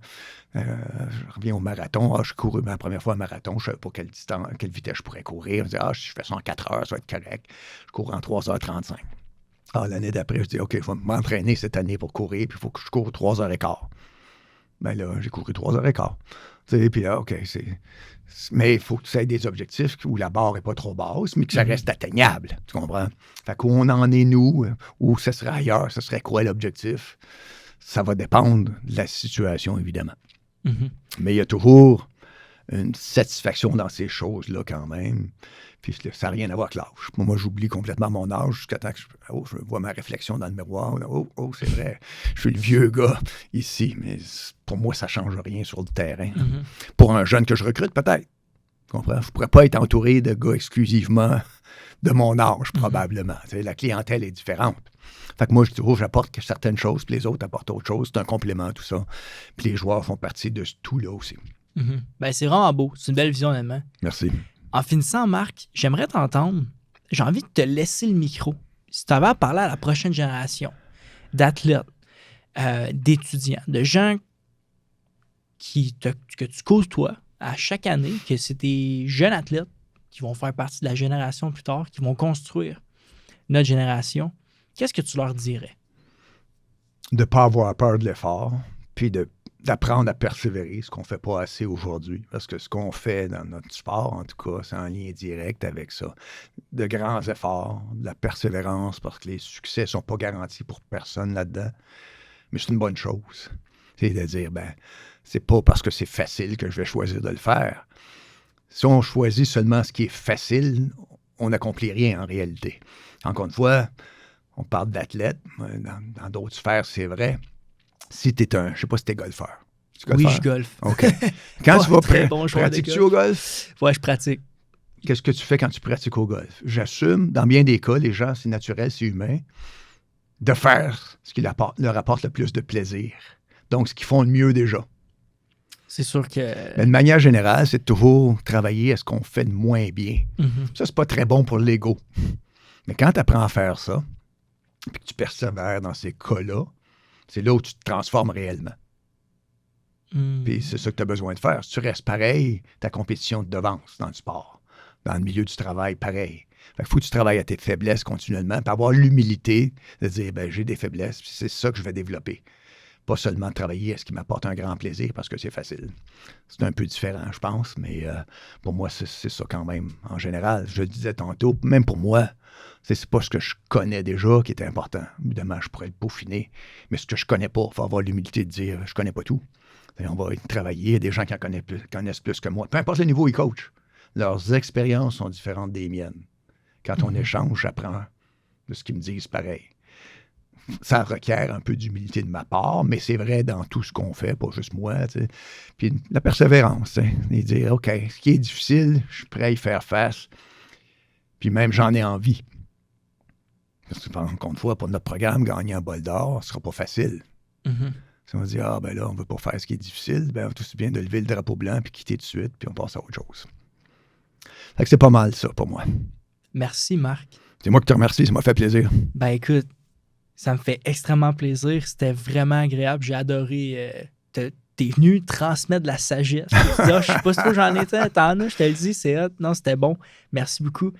Je reviens au marathon. Je couru ma première fois au marathon. Je ne savais pas quelle vitesse je pourrais courir. Je me disais, si je fais ça en 4 heures, ça va être correct. Je cours en 3h35. L'année d'après, je dis, OK, il faut m'entraîner cette année pour courir, puis il faut que je cours 3h15. Ben là, j'ai couru 3h15. Tu sais, puis là, OK, mais il faut que tu aies des objectifs où la barre n'est pas trop basse, mais que ça reste atteignable. Tu comprends? Fait qu'où on en est, nous, ou ce serait ailleurs, ce serait quoi l'objectif? Ça va dépendre de la situation, évidemment. Mais il y a toujours une satisfaction dans ces choses-là quand même. Puis ça n'a rien à voir avec l'âge. Moi, j'oublie complètement mon âge jusqu'à temps que je vois ma réflexion dans le miroir. C'est vrai, je suis le vieux gars ici, mais pour moi, ça ne change rien sur le terrain. Pour un jeune que je recrute, peut-être. Tu comprends? Je ne pourrais pas être entouré de gars exclusivement de mon âge, probablement. Tu sais, la clientèle est différente. Fait que moi, je dis, j'apporte certaines choses, puis les autres apportent autre chose. C'est un complément, tout ça. Puis les joueurs font partie de ce tout-là aussi. Ben, c'est vraiment beau. C'est une belle vision, honnêtement. Merci. En finissant, Marc, j'aimerais t'entendre. J'ai envie de te laisser le micro. Si tu avais à parler à la prochaine génération d'athlètes, d'étudiants, de gens que tu côtoies à chaque année, que c'est des jeunes athlètes qui vont faire partie de la génération plus tard, qui vont construire notre génération, qu'est-ce que tu leur dirais? De ne pas avoir peur de l'effort, puis d'apprendre à persévérer, ce qu'on ne fait pas assez aujourd'hui. Parce que ce qu'on fait dans notre sport, en tout cas, c'est en lien direct avec ça. De grands efforts, de la persévérance, parce que les succès ne sont pas garantis pour personne là-dedans. Mais c'est une bonne chose. C'est de dire, c'est pas parce que c'est facile que je vais choisir de le faire. Si on choisit seulement ce qui est facile, on n'accomplit rien en réalité. Encore une fois, on parle d'athlète. Dans d'autres sphères, c'est vrai. Si tu es je ne sais pas si tu es golfeur. Oui, je golfe. OK. Quand tu vas pratiques-tu au golf? Oui, je pratique. Qu'est-ce que tu fais quand tu pratiques au golf? J'assume, dans bien des cas, les gens, c'est naturel, c'est humain, de faire ce qui leur apporte le plus de plaisir. Donc, ce qu'ils font le mieux déjà. C'est sûr que... Mais de manière générale, c'est toujours travailler à ce qu'on fait de moins bien. Ça, c'est pas très bon pour l'ego. Mais quand tu apprends à faire ça, puis que tu persévères dans ces cas-là, c'est là où tu te transformes réellement. Puis c'est ça que tu as besoin de faire. Si tu restes pareil, ta compétition te devance dans le sport, dans le milieu du travail, pareil. Fait qu'il faut que tu travailles à tes faiblesses continuellement, puis avoir l'humilité de dire, j'ai des faiblesses, puis c'est ça que je vais développer. Pas seulement travailler à ce qui m'apporte un grand plaisir parce que c'est facile. C'est un peu différent, je pense, mais pour moi, c'est ça quand même, en général. Je le disais tantôt, même pour moi, c'est pas ce que je connais déjà qui est important. Évidemment, je pourrais le peaufiner, mais ce que je connais pas, il faut avoir l'humilité de dire, je connais pas tout. Et on va travailler, il y a des gens qui connaissent plus que moi. Peu importe le niveau, ils coachent. Leurs expériences sont différentes des miennes. Quand on échange, j'apprends de ce qu'ils me disent pareil. Ça requiert un peu d'humilité de ma part, mais c'est vrai dans tout ce qu'on fait, pas juste moi. T'sais. Puis la persévérance, et dire, OK, ce qui est difficile, je suis prêt à y faire face. Puis même, j'en ai envie. Parce que, encore une fois, pour notre programme, gagner un bol d'or, ce ne sera pas facile. Si on se dit, là, on ne veut pas faire ce qui est difficile, on va tout bien de lever le drapeau blanc puis quitter tout de suite, puis on passe à autre chose. Fait que c'est pas mal ça pour moi. Merci, Marc. C'est moi qui te remercie, ça m'a fait plaisir. Écoute, ça me fait extrêmement plaisir. C'était vraiment agréable. J'ai adoré. T'es venu transmettre de la sagesse. Je sais pas si j'en étais. T'en as, je te le dis, c'est hot. Non, c'était bon. Merci beaucoup.